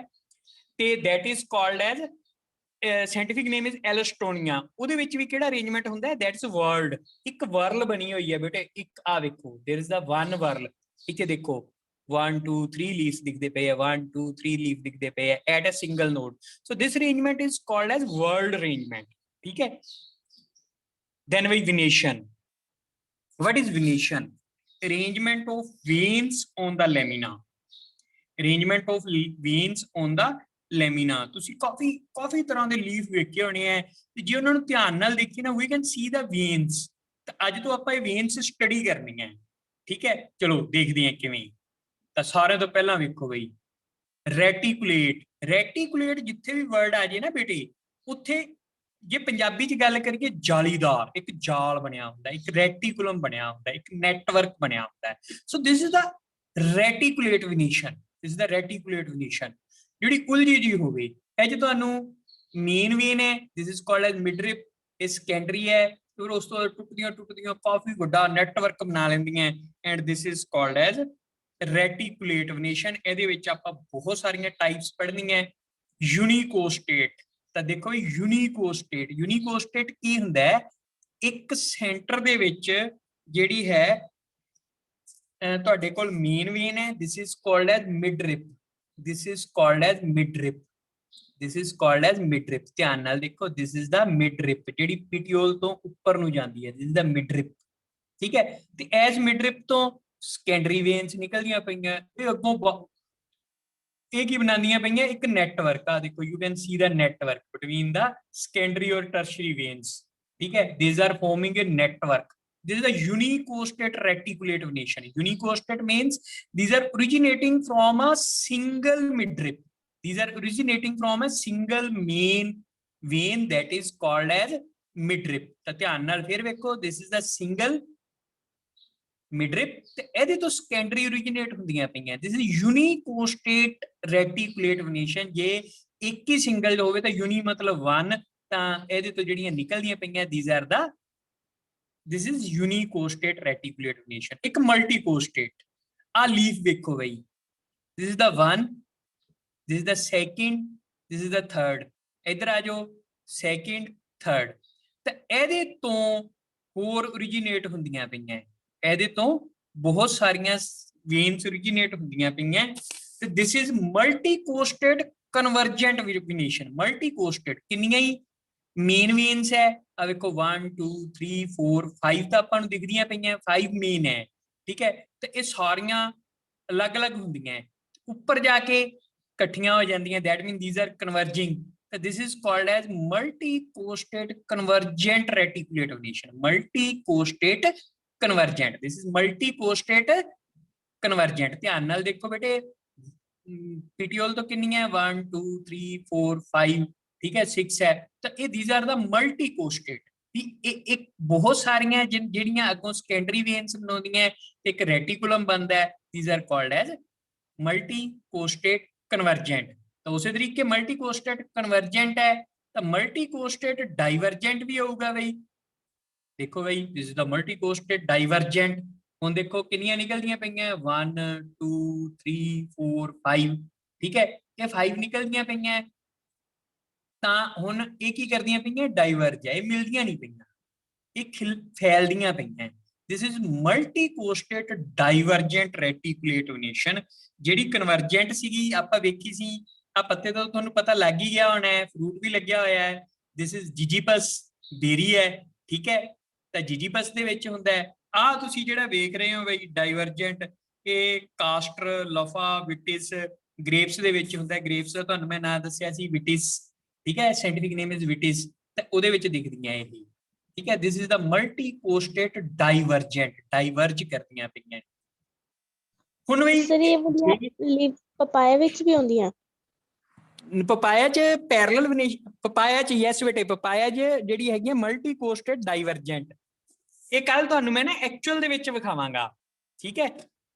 ਤੇ that is called as scientific name is Alstonia. ਉਹਦੇ ਵਿੱਚ ਵੀ ਕਿਹੜਾ ਅਰੇਂਜਮੈਂਟ ਹੁੰਦਾ ਹੈ, ਦੈਟਸ ਵਰਲਡ। ਇੱਕ ਵਰਲ ਬਣੀ ਹੋਈ ਹੈ ਬੇਟੇ, ਇੱਕ ਆ ਵੇਖੋ, ਦੇਰ ਇਜ਼ ਦਾ ਵਨ ਵਰਲ। ਇੱਥੇ ਦੇਖੋ 1 2 3 ਲੀਵਸ ਦਿਖਦੇ ਪਏ ਆ, 1 2 3 ਲੀਵ ਦਿਖਦੇ ਪਏ ਆ at a single node. So this arrangement is called as whorled arrangement, ਠੀਕ ਹੈ। ਦੈਨ ਵੀ venation. what is venation? Arrangement of veins on the lamina, arrangement of veins on the lamina। ਤੁਸੀਂ ਕਾਫੀ ਤਰ੍ਹਾਂ ਦੇ ਲੀਫ ਵੇਖੇ ਹੋਣੇ ਆ, ਤੇ ਜੇ ਉਹਨਾਂ ਨੂੰ ਧਿਆਨ ਨਾਲ ਦੇਖੀ ਨਾ, we can see the veins। ਤਾਂ ਅੱਜ ਤੋਂ ਆਪਾਂ ਇਹ veins ਸਟੱਡੀ ਕਰਨੀ ਹੈ, ਠੀਕ ਹੈ। ਚਲੋ ਦੇਖਦੇ ਹਾਂ ਕਿਵੇਂ। ਤਾਂ ਸਾਰਿਆਂ ਤੋਂ ਪਹਿਲਾਂ ਵੇਖੋ ਬਈ, ਰੈਟੀਕੂਲੇਟ। ਰੈਟੀਕੂਲੇਟ ਜਿੱਥੇ ਵੀ ਵਰਡ ਆ ਜੇ ਨਾ ਬੇਟੇ, ਉੱਥੇ ਜੇ ਪੰਜਾਬੀ ਚ ਗੱਲ ਕਰੀਏ ਜਾਲੀਦਾਰ, ਇੱਕ ਜਾਲ ਬਣਿਆ ਹੁੰਦਾ, ਇੱਕ ਰੈਟੀਕੂਲਮ ਬਣਿਆ ਹੁੰਦਾ, ਇੱਕ ਨੈਟਵਰਕ ਬਣਿਆ ਹੁੰਦਾ। ਸੋ ਦਿਸ is the ਰੈਟੀਕੂਲੇਟ ਵਨੀਸ਼ਨ, this is the ਰੈਟੀਕੂਲੇਟ ਵਨੀਸ਼ਨ, ਜਿਹੜੀ ਉਲਝੀ ਜੀ ਹੋਵੇ। ਇਹ ਜੇ ਤੁਹਾਨੂੰ ਮੇਨ ਵੇਨ ਹੈ, ਦਿਸ ਇਜ਼ ਕਾਲਡ ਐਜ਼ ਮਿਡਰਿਪ, ਇਹ ਸੈਕੰਡਰੀ ਹੈ, ਫਿਰ ਉਸ ਤੋਂ ਟੁੱਟਦੀਆਂ ਕਾਫੀ ਵੱਡਾ ਨੈਟਵਰਕ ਬਣਾ ਲੈਂਦੀਆਂ, and this is called as reticulate venation. ਇਹਦੇ ਵਿੱਚ ਆਪਾਂ ਬਹੁਤ ਸਾਰੀਆਂ ਟਾਈਪਸ ਪੜ੍ਹਨੀਆਂ। ਯੂਨੀਕੋਸਟੇਟ, ਤਾਂ ਦੇਖੋ ਯੂਨੀਕੋਸਟੇਟ, ਯੂਨੀਕੋਸਟੇਟ ਕੀ ਹੁੰਦਾ ਹੈ? ਇੱਕ ਸੈਂਟਰ ਦੇ ਵਿੱਚ ਜਿਹੜੀ ਹੈ ਤੁਹਾਡੇ ਕੋਲ ਮੇਨ ਵੇਨ ਹੈ, this is called as midrib, this is called as midrib, this is called as midrib. ਧਿਆਨ ਨਾਲ ਦੇਖੋ, ਦਿਸ ਇਜ਼ ਦਾ ਮਿਡਰਿਪ, ਜਿਹੜੀ ਪੀਟੀਓਲ ਤੋਂ ਉੱਪਰ ਨੂੰ ਜਾਂਦੀ ਹੈ, ਦਿਸ ਇਜ਼ ਦਾ ਮਿਡਰਿਪ, ਠੀਕ ਹੈ। ਤੇ ਐਸ ਮਿਡਰਿਪ ਤੋਂ ਸੈਕੰਡਰੀ ਵੇਨਸ ਨਿਕਲਦੀਆਂ ਪਈਆਂ, ਇਹ ਅੱਗੋਂ ਇਹ ਕੀ ਬਣਾਉਂਦੀਆਂ ਪਈਆਂ? ਇੱਕ ਨੈਟਵਰਕ ਆ ਦੇਖੋ, you can see the network between the secondary ਔਰ ਟਰਸ਼ਰੀ ਵੇਨਸ, ਠੀਕ ਹੈ। these are forming a network. This is a unicostate reticulate venation. Unicostate means these are originating from a single midrib. These are originating from a single main vein that is called as midrib. ਤਾਂ ਧਿਆਨ ਨਾਲ ਫਿਰ ਵੇਖੋ, this is the single midrib, ਤੇ ਇਹਦੇ ਤੋਂ secondary originate ਹੁੰਦੀਆਂ ਪਈਆਂ। This is unicostate reticulate venation। ਜੇ ਇੱਕ ਹੀ ਸਿੰਗਲ ਹੋਵੇ ਤਾਂ uni ਮਤਲਬ one, ਤਾਂ ਇਹਦੇ ਤੋਂ ਜਿਹੜੀਆਂ ਨਿਕਲਦੀਆਂ ਪਈਆਂ, this is unicostate reticulate venation। ਇੱਕ multicostate, ਆ ਲੀਫ ਵੇਖੋ ਬਈ, this is the one, this is the second, this is the third, ਇਧਰ ਆ ਜਾਓ, second, third, ਤਾਂ ਇਹਦੇ ਤੋਂ ਹੋਰ originate ਹੁੰਦੀਆਂ ਪਈਆਂ, ਇਹਦੇ ਤੋਂ ਬਹੁਤ ਸਾਰੀਆਂ veins originate ਹੁੰਦੀਆਂ ਪਈਆਂ, ਤੇ this is multicostate convergent venation। multicostate ਕਿੰਨੀਆਂ ਹੀ ਮੇਨ ਵੇਨਸ ਹੈ, ਆ ਵੇਖੋ 1 2 3 4 5 ਤਾਂ ਆਪਾਂ ਨੂੰ ਦਿਖਦੀਆਂ ਪਈਆਂ, 5 ਮੇਨ ਹੈ, ਠੀਕ ਹੈ। ਤੇ ਇਹ ਸਾਰੀਆਂ ਅਲੱਗ-ਅਲੱਗ ਹੁੰਦੀਆਂ, ਉੱਪਰ ਜਾ ਕੇ ਇਕੱਠੀਆਂ ਹੋ ਜਾਂਦੀਆਂ, that means these are converging, this is called as multicostate convergent reticulate venation। multicostate convergent, this is multicostate convergent। ਧਿਆਨ ਨਾਲ ਦੇਖੋ ਬੇਟੇ, ਪੀਟੀਓਲ ਤੋਂ ਕਿੰਨੀਆਂ? 1 2 3 4 5, ਠੀਕ ਹੈ, 6 ਹੈ, ਤਾਂ ਇਹ these are the multicostate। ਇੱਕ ਬਹੁਤ ਸਾਰੀਆਂ ਜਿਹੜੀਆਂ ਅੱਗੋਂ ਸੈਕੰਡਰੀ ਵੇਨਸ ਬਣਾਉਂਦੀਆਂ, ਇੱਕ ਰੈਟੀਕੂਲਮ ਬਣਦਾ, these are called as multicostate convergent। ਤਾਂ ਉਸੇ ਤਰੀਕੇ multicostate convergent ਹੈ, ਤਾਂ multicostate divergent ਵੀ ਹੋਊਗਾ ਬਈ। ਦੇਖੋ ਬਈ, this is the multicostate divergent। ਹੁਣ ਦੇਖੋ ਕਿੰਨੀਆਂ ਨਿਕਲਦੀਆਂ ਪਈਆਂ, 1 2 3 4 5, ਠੀਕ ਹੈ, ਇਹ 5 ਨਿਕਲਦੀਆਂ ਪਈਆਂ, ਤਾਂ ਹੁਣ ਇਹ ਕੀ ਕਰਦੀਆਂ ਪਈਆਂ? ਡਾਈਵਰਜ ਹੈ, ਇਹ ਮਿਲਦੀਆਂ ਨਹੀਂ ਪਈਆਂ, ਇਹ ਫੈਲਦੀਆਂ ਪਈਆਂ। this is multicostate divergent reticulate venation। ਜਿਹੜੀ ਕਨਵਰਜੈਂਟ ਸੀਗੀ ਆਪਾਂ ਵੇਖੀ ਸੀ, ਆ ਪੱਤੇ ਤੋਂ ਤੁਹਾਨੂੰ ਪਤਾ ਲੱਗ ਹੀ ਗਿਆ ਹੋਣਾ, ਫਰੂਟ ਵੀ ਲੱਗਿਆ ਹੋਇਆ ਹੈ, this is ਜਿਜੀਪਸ ਬੇਰੀ ਹੈ, ਠੀਕ ਹੈ, ਤਾਂ ਜਿਜੀਪਸ ਦੇ ਵਿੱਚ ਹੁੰਦਾ ਹੈ। ਆ ਤੁਸੀਂ ਜਿਹੜਾ ਵੇਖ ਰਹੇ ਹੋ ਬਈ ਡਾਈਵਰਜੈਂਟ, ਇਹ ਕਾਸਟਰ, ਲਫਾ, ਵਿਟਿਸ, ਗ੍ਰੇਪਸ ਦੇ ਵਿੱਚ ਹੁੰਦਾ। ਗ੍ਰੇਪਸ ਦਾ ਤੁਹਾਨੂੰ ਮੈਂ ਨਾਮ ਦੱਸਿਆ ਸੀ, ਵਿਟਿਸ, ਠੀਕ ਹੈ, ਸਾਇੰਟਿਫਿਕ ਨੇਮ ਇਜ਼ ਵਿਟਿਸ, ਤੇ ਉਹਦੇ ਵਿੱਚ ਦਿਖਦੀਆਂ ਇਹ, ਠੀਕ ਹੈ। this is the multicostate divergent, ਡਾਈਵਰਜ ਕਰਦੀਆਂ ਪਈਆਂ। ਹੁਣ ਵੀ ਸਰ ਇਹ ਲੀਵ ਪਪਾਇਆ ਵਿੱਚ ਵੀ ਹੁੰਦੀਆਂ? ਪਪਾਇਆ ਚ ਪੈਰਲਲ ਵਨੇਸ਼ਨ, ਪਪਾਇਆ ਚ ਯੈਸ ਬੇਟੇ, ਪਪਾਇਆ ਚ ਜਿਹੜੀ ਹੈਗੀ ਮਲਟੀਕੋਸਟੇਟ ਡਾਈਵਰਜੈਂਟ, ਇਹ ਕੱਲ ਤੁਹਾਨੂੰ ਮੈਂ ਨਾ ਐਕਚੁਅਲ ਦੇ ਵਿੱਚ ਵਿਖਾਵਾਂਗਾ, ਠੀਕ ਹੈ।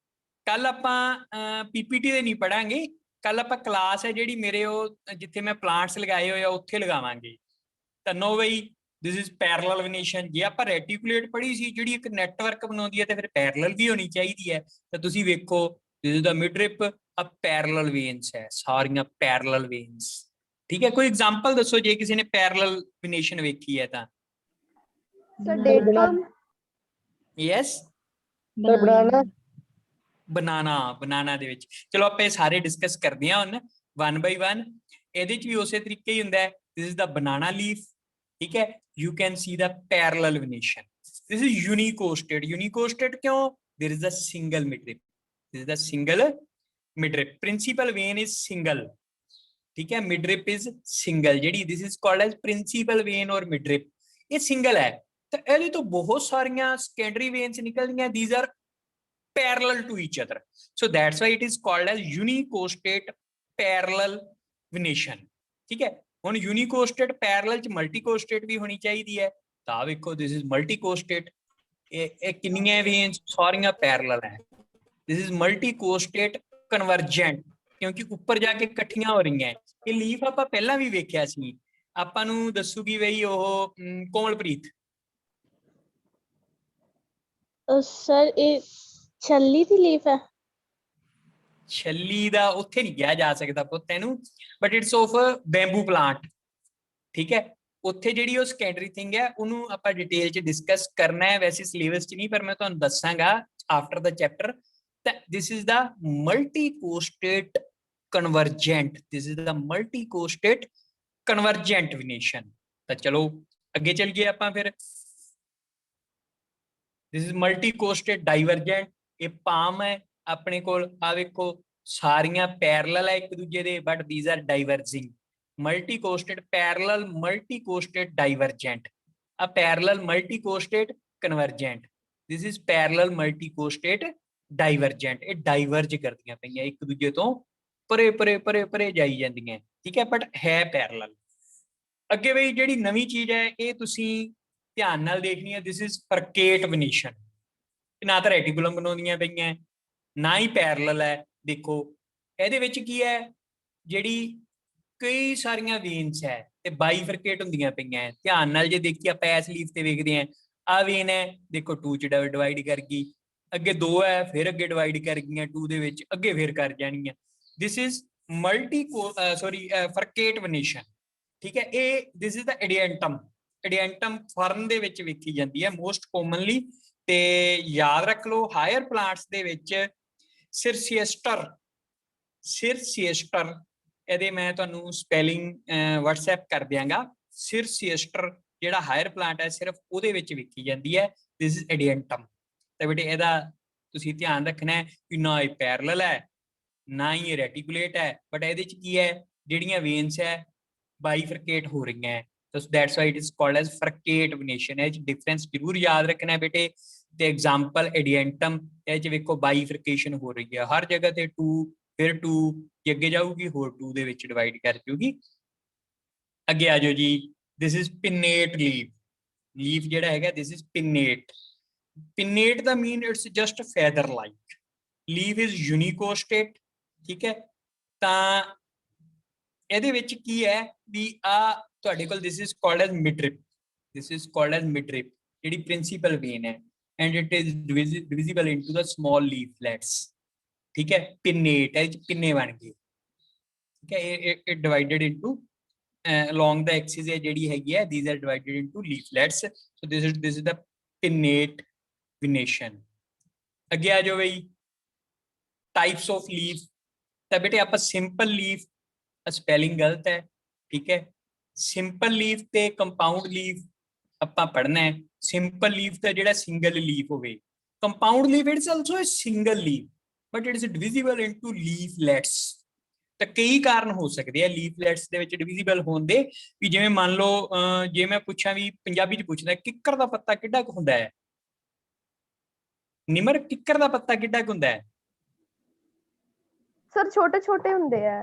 ਕੱਲ ਆਪਾਂ ਪੀਪੀਟੀ ਦੇ ਨਹੀਂ ਪੜਾਂਗੇ, ਕੱਲ ਆਪਾਂ ਕਲਾਸ ਹੈ ਜਿਹੜੀ ਮੇਰੇ ਉਹ ਜਿੱਥੇ ਮੈਂ ਪਲਾਂਟਸ ਲਗਾਏ ਹੋਏ ਆ ਉੱਥੇ ਲਗਾਵਾਂਗੇ। ਤਾਂ ਨੋ ਬਈ, ਦਿਸ ਇਜ਼ ਪੈਰਲਲ ਵਨੇਸ਼ਨ। ਜੇ ਆਪਾਂ ਰੈਟੀਕੂਲੇਟ ਪੜ੍ਹੀ ਸੀ ਜਿਹੜੀ ਇੱਕ ਨੈਟਵਰਕ ਬਣਾਉਂਦੀ ਹੈ, ਤੇ ਫਿਰ ਪੈਰਲਲ ਵੀ ਹੋਣੀ ਚਾਹੀਦੀ ਹੈ। ਤਾਂ ਤੁਸੀਂ ਵੇਖੋ, ਦਿਸ ਇਜ਼ ਦਾ ਮਿਡਰਿਪ, ਆ ਪੈਰਲਲ ਵੇਨਸ ਹੈ, ਸਾਰੀਆਂ ਪੈਰਲਲ ਵੇਨਸ, ਠੀਕ ਹੈ। ਕੋਈ ਐਗਜ਼ਾਮਪਲ ਦੱਸੋ ਜੇ ਕਿਸੇ ਨੇ ਪੈਰਲਲ ਵਨੇਸ਼ਨ ਵੇਖੀ ਹੈ ਤਾਂ? ਸਰ ਡੇਟ ਪਲਮ, ਯੈਸ, ਬਨਾਨਾ ਦੇ ਵਿੱਚ। ਚਲੋ ਆਪਾਂ ਇਹ ਸਾਰੇ ਡਿਸਕਸ ਕਰਦੇ ਹਾਂ ਹੁਣ one by one। ਇਹਦੇ ਚ ਵੀ ਉਸੇ ਤਰੀਕੇ ਹੀ ਹੁੰਦਾ ਹੈ, this is the banana leaf, ਠੀਕ ਹੈ। you can see the parallel venation, this is unicostate। unicostate ਕਿਉਂ? there is a single midrib, this is the single midrib, principal vein is single, ਠੀਕ ਹੈ, midrib is single, ਜਿਹੜੀ this is called as principal vein or midrib, ਇਹ single ਹੈ। ਤਾਂ ਇਹਦੇ ਤੋਂ ਬਹੁਤ ਸਾਰੀਆਂ secondary veins ਨਿਕਲਦੀਆਂ, these are parallel to each other, so that's why it is called as unicostate parallel venation, ठीक है। ਹੁਣ unicostate parallel ਚ multicostate ਵੀ ਹੋਣੀ ਚਾਹੀਦੀ ਹੈ, ਤਾਂ ਵੇਖੋ this is multicostate, ਇਹ ਕਿੰਨੀਆਂ veins? ਸਾਰੀਆਂ parallel ਹੈ, दिस इज मल्टी कोस्टेट कन्वर्जेंट क्योंकि ऊपर जाके इकट्ठियां हो रही हैं। ये लीफ ਆਪਾਂ ਪਹਿਲਾਂ ਵੀ ਵੇਖਿਆ ਸੀ। ਆਪਾਂ ਨੂੰ ਦੱਸੂਗੀ ਬਈ ਉਹ ਕੋਮਲਪ੍ਰੀਤ। ਸਰ ਇਹ ਛੱਲੀ ਦੀ ਲੀਫ ਹੈ। ਛੱਲੀ ਦਾ ਉੱਥੇ ਨਹੀਂ ਗਿਆ ਜਾ ਸਕਦਾ ਪੁੱਤ ਇਹਨੂੰ, but it's of bamboo plant. ਠੀਕ ਹੈ, ਉੱਥੇ ਜਿਹੜੀ ਉਹ ਸੈਕੰਡਰੀ ਥਿੰਗ ਹੈ ਉਹਨੂੰ ਆਪਾਂ ਡਿਟੇਲ ਚ ਡਿਸਕਸ ਕਰਨਾ ਹੈ, ਵੈਸੇ ਸਿਲੇਬਸ ਚ ਨਹੀਂ, ਪਰ ਮੈਂ ਤੁਹਾਨੂੰ ਦੱਸਾਂਗਾ ਆਫਟਰ ਦਾ ਚੈਪਟਰ। ਤਾਂ this is the multicostate convergent, this is the multicostate convergent venation. ਤਾਂ ਚਲੋ ਅੱਗੇ ਚੱਲੀਏ ਆਪਾਂ ਫਿਰ। This is multicostate divergent. ਇਹ ਪਾਮ ਹੈ ਆਪਣੇ ਕੋਲ, ਆ ਵੇਖੋ ਸਾਰੀਆਂ ਪੈਰਲਲ ਹੈ ਇੱਕ ਦੂਜੇ ਦੇ, but these are diverging. Multicostate parallel multicostate divergent, ਆ parallel multicostate convergent, this is parallel multicostate divergent. ਇਹ ਡਾਈਵਰਜ ਕਰਦੀਆਂ ਪਈਆਂ ਇੱਕ ਦੂਜੇ ਤੋਂ ਪਰੇ ਪਰੇ ਪਰੇ ਪਰੇ ਜਾਈ ਜਾਂਦੀਆਂ, ਠੀਕ ਹੈ, ਬਟ ਹੈ ਪੈਰਲਲ। ਅੱਗੇ ਬਈ ਜਿਹੜੀ ਨਵੀਂ ਚੀਜ਼ ਹੈ ਇਹ ਤੁਸੀਂ ਧਿਆਨ ਨਾਲ ਦੇਖਣੀ ਹੈ, ਦਿਸ ਇਜ਼ ਫਰਕੇਟ ਵਿਨੇਸ਼ਨ। ਨਾ ਤਾਂ ਰੈਟੀਕੂਲਮ ਬਣਾਉਂਦੀਆਂ ਪਈਆਂ ਨਾ ਹੀ ਪੈਰਲਲ ਹੈ। ਦੇਖੋ ਇਹਦੇ ਵਿੱਚ ਕੀ ਹੈ, ਜਿਹੜੀ ਕਈ ਸਾਰੀਆਂ ਵੇਨਸ ਹੈ ਤੇ ਬਾਈਫਰਕੇਟ ਹੁੰਦੀਆਂ ਪਈਆਂ। ਧਿਆਨ ਨਾਲ ਜੇ ਦੇਖੀਏ ਆਪਾਂ ਇਸ ਲੀਫ ਤੇ ਵੇਖਦੇ ਹਾਂ, ਆ ਵੇਨ ਹੈ ਦੇਖੋ 2 ਚ ਡਿਵਾਈਡ ਕਰ ਗਈ, ਅੱਗੇ 2 ਹੈ ਫਿਰ ਅੱਗੇ ਡਿਵਾਈਡ ਕਰ ਗਈਆਂ 2 ਦੇ ਵਿੱਚ, ਅੱਗੇ ਫਿਰ ਕਰ ਜਾਣੀਆਂ। ਦਿਸ ਇਜ਼ ਮਲਟੀ ਫਰਕੇਟ ਵਿਨੇਸ਼ਨ, ਠੀਕ ਹੈ। ਇਹ ਦਿਸ ਇਜ਼ ਦਾ ਐਡੀਐਂਟਮ, ਐਡੀਐਂਟਮ ਫਰਨ ਦੇ ਵਿੱਚ ਵੇਖੀ ਜਾਂਦੀ ਹੈ ਮੋਸਟ ਕੋਮਨਲੀ। ਤੇ ਯਾਦ ਰੱਖ ਲਓ ਹਾਇਰ ਪਲਾਂਟਸ ਦੇ ਵਿੱਚ ਸਿਰਸੀਏਸਟਰ, ਸਿਰਸੀਏਸਟਰ, ਇਹਦੇ ਮੈਂ ਤੁਹਾਨੂੰ ਸਪੈਲਿੰਗ WhatsApp ਕਰ ਦਿਆਂਗਾ। ਸਿਰਸੀਏਸਟਰ ਜਿਹੜਾ ਹਾਇਰ ਪਲਾਂਟ ਹੈ ਸਿਰਫ ਉਹਦੇ ਵਿੱਚ ਵੇਖੀ ਜਾਂਦੀ ਹੈ, ਦਿਸ ਇਜ਼ ਐਡੀਐਂਟਮ। ਤਾਂ ਬੇਟੇ ਇਹਦਾ ਤੁਸੀਂ ਧਿਆਨ ਰੱਖਣਾ ਹੈ ਕਿ ਨਾ ਇਹ ਪੈਰਲਲ ਹੈ ਨਾ ਹੀ ਇਹ ਰੈਟੀਕੂਲੇਟ ਹੈ, ਬਟ ਇਹਦੇ ਚ ਕੀ ਹੈ, ਜਿਹੜੀਆਂ ਵੇਨਸ ਹੈ ਬਾਈਫਰਕੇਟ ਹੋ ਰਹੀਆਂ ਹੈ, ਤਾਂ that's why it is called as furcate venation. ਇਹ ਚ ਡਿਫਰੈਂਸ ਜ਼ਰੂਰ ਯਾਦ ਰੱਖਣਾ ਹੈ ਬੇਟੇ। ਤੇ ਐਗਜ਼ਾਮਪਲ ਐਡੀਐਂਟਮ, ਇਹ ਚ ਵੇਖੋ ਬਾਈਫਰਕੇਸ਼ਨ ਹੋ ਰਹੀ ਹੈ ਹਰ ਜਗ੍ਹਾ ਤੇ 2 ਫਿਰ 2 ਜੇ ਅੱਗੇ ਜਾਊਗੀ ਹੋਰ 2 ਦੇ ਵਿੱਚ ਡਿਵਾਈਡ ਕਰ ਜੂਗੀ। ਅੱਗੇ ਆ ਜਾਓ ਜੀ, this is pinnate leaf. Leaf ਜਿਹੜਾ ਹੈਗਾ ਦਿਸ ਇਜ਼ ਪਿੰਨੇਟ। ਪਿੰਨੇਟ ਦਾ mean it's just feather like. Leaf is unicostate, ਠੀਕ ਹੈ। ਤਾਂ ਇਹਦੇ ਵਿੱਚ ਕੀ ਹੈ ਵੀ ਆ ਤੁਹਾਡੇ ਕੋਲ this is called as midrib, this is called as midrib ਜਿਹੜੀ ਪ੍ਰਿੰਸੀਪਲ ਵੇਨ ਹੈ, and it is divisible into the small leaflets, ਠੀਕ ਹੈ। ਪਿੰਨੇਟ ਇਹ ਪਿੰਨੇ ਬਣ ਗਏ, ਠੀਕ ਹੈ। ਇਹ divided into along the axis ਹੈ ਜਿਹੜੀ ਹੈਗੀ ਹੈ, these are divided into leaflets, so this is the pinnate venation। ਅੱਗੇ ਆ ਜਾਓ ਬਈ types of leaf। ਤਾਂ ਬੇਟੇ ਆਪਾਂ ਸਿੰਪਲ ਲੀਫ, ਸਪੈਲਿੰਗ ਗਲਤ ਹੈ, ਠੀਕ ਹੈ। ਸਿੰਪਲ ਲੀਫ ਤੇ ਕੰਪਾਊਂਡ ਲੀਫ ਆਪਾਂ ਪੜ੍ਹਨਾ ਹੈ। ਸਿੰਪਲ ਲੀਫ ਤਾਂ ਜਿਹੜਾ ਸਿੰਗਲ ਲੀਫ ਹੋਵੇ, compound leaf it's also a single leaf but it is divisible into leaflets. ਤਾਂ ਕਈ ਕਾਰਨ ਹੋ ਸਕਦੇ ਆ ਲੀਫਲੈਟਸ ਦੇ ਵਿੱਚ ਡਿਵੀਜ਼ੀਬਲ ਹੋਣ ਦੇ, ਵੀ ਜਿਵੇਂ ਮੰਨ ਲਓ ਜੇ ਮੈਂ ਪੁੱਛਾਂ ਵੀ ਪੰਜਾਬੀ ਚ ਪੁੱਛਦਾ ਕਿੱਕਰ ਦਾ ਪੱਤਾ ਕਿੱਡਾ ਕੁ ਹੁੰਦਾ ਹੈ, ਨਿਮਰ ਕਿੱਕਰ ਦਾ ਪੱਤਾ ਕਿੱਡਾ ਕੁ ਹੁੰਦਾ ਹੈ? ਸਰ ਛੋਟੇ ਛੋਟੇ ਹੁੰਦੇ ਆ,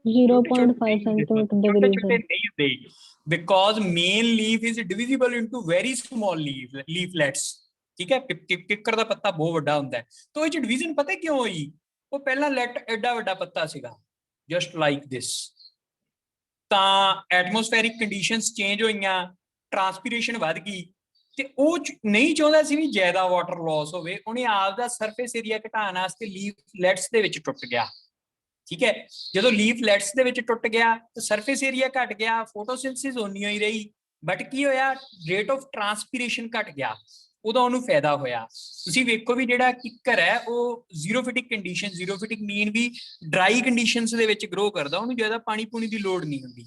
0.5 ਸੈਂਟੀਮੀਟਰ ਦੇ ਕਰੀਬ ਛੋਟੇ ਨਹੀਂ ਹੁੰਦੇ, because main leaf is divisible into very small leaflets, ਠੀਕ ਹੈ। ਕਿੱਕਰ ਦਾ ਪੱਤਾ ਬਹੁਤ ਵੱਡਾ ਹੁੰਦਾ ਹੈ, ਤਾਂ ਇਹ ਚ ਡਿਵੀਜ਼ਨ ਪਤਾ ਕਿਉਂ ਹੋਈ? ਉਹ ਪਹਿਲਾਂ ਲੈਟ ਐਡਾ ਵੱਡਾ ਪੱਤਾ ਸੀਗਾ just like this, ਤਾਂ ਐਟਮੋਸਫੈਰਿਕ ਕੰਡੀਸ਼ਨਸ ਚੇਂਜ ਹੋਈਆਂ, ਟਰਾਂਸਪੀਰੇਸ਼ਨ ਵੱਧ ਗਈ, ਤੇ ਉਹ ਨਹੀਂ ਚਾਹੁੰਦਾ ਸੀ ਵੀ ਜ਼ਿਆਦਾ ਵਾਟਰ ਲਾਸ ਹੋਵੇ, ਉਹਨੇ ਆਪਦਾ ਸਰਫੇਸ ਏਰੀਆ ਘਟਾਉਣ ਵਾਸਤੇ ਲੀਫਲੈਟਸ ਦੇ ਵਿੱਚ ਟੁੱਟ ਗਿਆ, ਠੀਕ ਹੈ। ਜਦੋਂ ਲੀਫਲੈਟਸ ਦੇ ਵਿੱਚ ਟੁੱਟ ਗਿਆ ਤਾਂ ਸਰਫੇਸ ਏਰੀਆ ਘਟ ਗਿਆ, ਫੋਟੋਸਿੰਥੇਸਿਸ ਹੋਣੀ ਹੋਈ ਰਹੀ, ਬਟ ਕੀ ਹੋਇਆ, ਰੇਟ ਆਫ ਟਰਾਂਸਪੀਰੇਸ਼ਨ ਘਟ ਗਿਆ, ਉਹਦਾ ਉਹਨੂੰ ਫਾਇਦਾ ਹੋਇਆ। ਤੁਸੀਂ ਵੇਖੋ ਵੀ ਜਿਹੜਾ ਕਿੱਕਰ ਹੈ ਉਹ ਜ਼ੀਰੋਫਿਟਿਕ ਕੰਡੀਸ਼ਨ, ਜ਼ੀਰੋਫਿਟਿਕ ਮੀਨ ਵੀ ਡਰਾਈ ਕੰਡੀਸ਼ਨਸ ਦੇ ਵਿੱਚ ਗਰੋ ਕਰਦਾ, ਉਹਨੂੰ ਜ਼ਿਆਦਾ ਪਾਣੀ ਪੂਣੀ ਦੀ ਲੋੜ ਨਹੀਂ ਹੁੰਦੀ।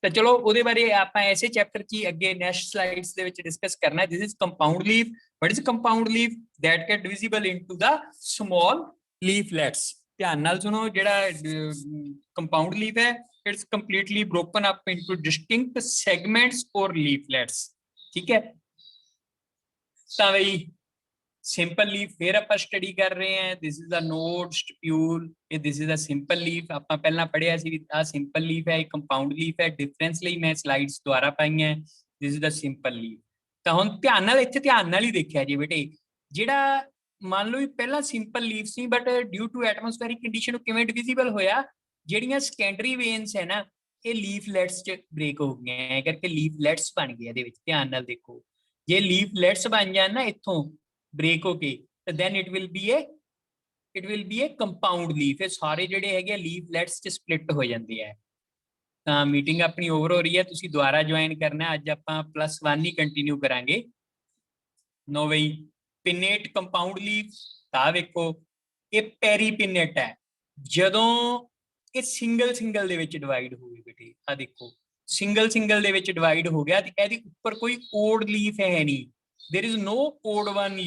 ਤਾਂ ਚਲੋ ਉਹਦੇ ਬਾਰੇ ਆਪਾਂ ਐਸੇ ਚੈਪਟਰ 'ਚ ਹੀ ਅੱਗੇ ਨੈਕਸਟ ਸਲਾਈਡਸ ਦੇ ਵਿੱਚ ਡਿਸਕਸ ਕਰਨਾ। This is compound leaf. What is compound leaf? That get divisible into the small leaflets. ਧਿਆਨ ਨਾਲ ਸੁਣੋ, ਜਿਹੜਾ ਕੰਪਾਊਂਡ ਲੀਫ ਹੈ it's completely broken up into distinct segments or leaflets, ਠੀਕ ਹੈ। ਤਾਂ ਬਈ ਸਿੰਪਲ ਲੀਫ ਫਿਰ ਆਪਾਂ ਸਟੱਡੀ ਕਰ ਰਹੇ ਹਾਂ। ਦਿਸ ਇਜ਼ ਦਾ ਨੋਡ ਸਟਿਪਿਊਲ, ਇਹ ਦਿਸ ਇਜ਼ ਦਾ ਸਿੰਪਲ ਲੀਫ। ਆਪਾਂ ਪਹਿਲਾਂ ਪੜ੍ਹਿਆ ਸੀ ਆ ਸਿੰਪਲ ਲੀਫ ਹੈ, ਇਹ ਕੰਪਾਊਂਡ ਲੀਫ ਹੈ। ਡਿਫਰੈਂਸ ਲਈ ਮੈਂ ਸਲਾਈਡਸ ਦੁਆਰਾ ਪਾਈਆਂ। ਦਿਸ ਇਜ਼ ਦਾ ਸਿੰਪਲ ਲੀਫ। ਤਾਂ ਹੁਣ ਧਿਆਨ ਨਾਲ ਇੱਥੇ ਧਿਆਨ ਨਾਲ ਹੀ ਦੇਖਿਆ ਜੀ ਬੇਟੇ, ਜਿਹੜਾ ਮੰਨ ਲਓ ਵੀ ਪਹਿਲਾਂ ਸਿੰਪਲ ਲੀਫ ਸੀ but due to atmospheric condition ਕਿਵੇਂ ਡਿਵੀਜ਼ੀਬਲ ਹੋਇਆ, ਜਿਹੜੀਆਂ ਸੈਕੰਡਰੀ ਵੇਨਸ ਹੈ ਨਾ ਇਹ ਲੀਫਲੈਟਸ ਚ ਬ੍ਰੇਕ ਹੋ ਗਈਆਂ, ਐ ਕਰਕੇ ਲੀਫਲੈਟਸ ਬਣ ਗਏ। ਇਹਦੇ ਵਿੱਚ ਧਿਆਨ ਨਾਲ ਦੇਖੋ, ਜੇ ਲੀਫਲੈਟਸ ਬਣ ਜਾਣ ਨਾ ਇੱਥੋਂ ਬ੍ਰੇਕ ਹੋ ਕੇ, ਤਾਂ then it will be a compound leaf. ਇਹ ਸਾਰੇ ਜਿਹੜੇ ਹੈਗੇ ਲੀਫਲੈਟਸ ਚ ਸਪਲਿਟ ਹੋ ਜਾਂਦੇ ਆ। ਤਾਂ ਮੀਟਿੰਗ ਆਪਣੀ ਓਵਰ ਹੋ ਰਹੀ ਹੈ, ਤੁਸੀਂ ਦੁਬਾਰਾ ਜੁਆਇਨ ਕਰਨਾ। ਅੱਜ ਆਪਾਂ +1 ਹੀ ਕੰਟੀਨਿਊ ਕਰਾਂਗੇ। ਨੋ ਬਈ ਪਿਨੇਟ ਕੰਪਾਊਂਡ ਲੀਫ, ਤਾਂ ਵੇਖੋ ਇਹ ਪੈਰੀਪਿਨੇਟ ਹੈ ਜਦੋਂ ਇਹ ਸਿੰਗਲ ਦੇ ਵਿੱਚ ਡਿਵਾਈਡ ਹੋਵੇ ਬੇਟੇ। ਆ ਦੇਖੋ ਸਿੰਗਲ ਦੇ ਵਿੱਚ ਡਿਵਾਈਡ ਹੋ ਗਿਆ ਤੇ ਇਹਦੇ ਉੱਪਰ ਕੋਈ ਓਡ ਲੀਫ ਹੈ ਨਹੀਂ, there is no odd one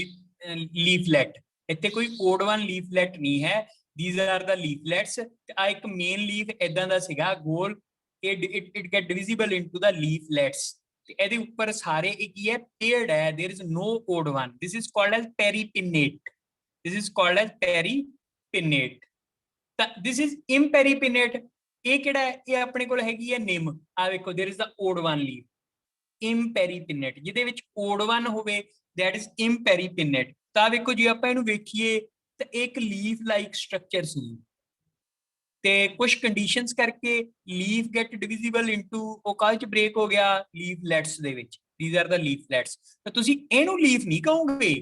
leaflet. ਇੱਥੇ ਕੋਈ ਓਡ ਵਨ ਲੀਫਲੈਟ ਨਹੀਂ ਹੈ, these are the leaflets। ਤੇ ਆ ਇੱਕ ਮੇਨ ਲੀਫ ਇਦਾਂ ਦਾ ਸੀਗਾ ਗੋਲ, it get divisible into the leaflets। ਤੇ ਇਹਦੇ ਉੱਪਰ ਸਾਰੇ ਇਹ ਕੀ ਹੈ, paired ਹੈ, there is no odd one। this is called as peripinnate, this is called as peripinnate। ਤਾਂ this is imperipinnate। ਇਹ ਕਿਹੜਾ ਹੈ, ਇਹ ਆਪਣੇ ਕੋਲ ਹੈਗੀ ਹੈ ਨਿੰਮ। ਆ ਵੇਖੋ there is the odd one leaf, imperipinnate। ਜਿਹਦੇ ਵਿੱਚ odd one ਹੋਵੇ that is imperipinnate। ਤਾਂ ਵੇਖੋ ਜੇ ਆਪਾਂ ਇਹਨੂੰ ਵੇਖੀਏ ਤਾਂ ਇੱਕ ਲੀਫ ਲਾਈਕ ਸਟਰਕਚਰ ਸੀ, ਤੇ ਕੁਝ ਕੰਡੀਸ਼ਨਸ ਕਰਕੇ ਲੀਫ ਗੈਟ ਡਿਵੀਜ਼ੀਬਲ ਇਨਟੂ, ਉਹ ਕਾਲ ਚ ਬ੍ਰੇਕ ਹੋ ਗਿਆ ਲੀਫਲੈਟਸ ਦੇ ਵਿੱਚ। ਥੀਸ ਆਰ ਦਾ ਲੀਫਲੈਟਸ। ਤਾਂ ਤੁਸੀਂ ਇਹਨੂੰ ਲੀਫ ਨਹੀਂ ਕਹੋਗੇ,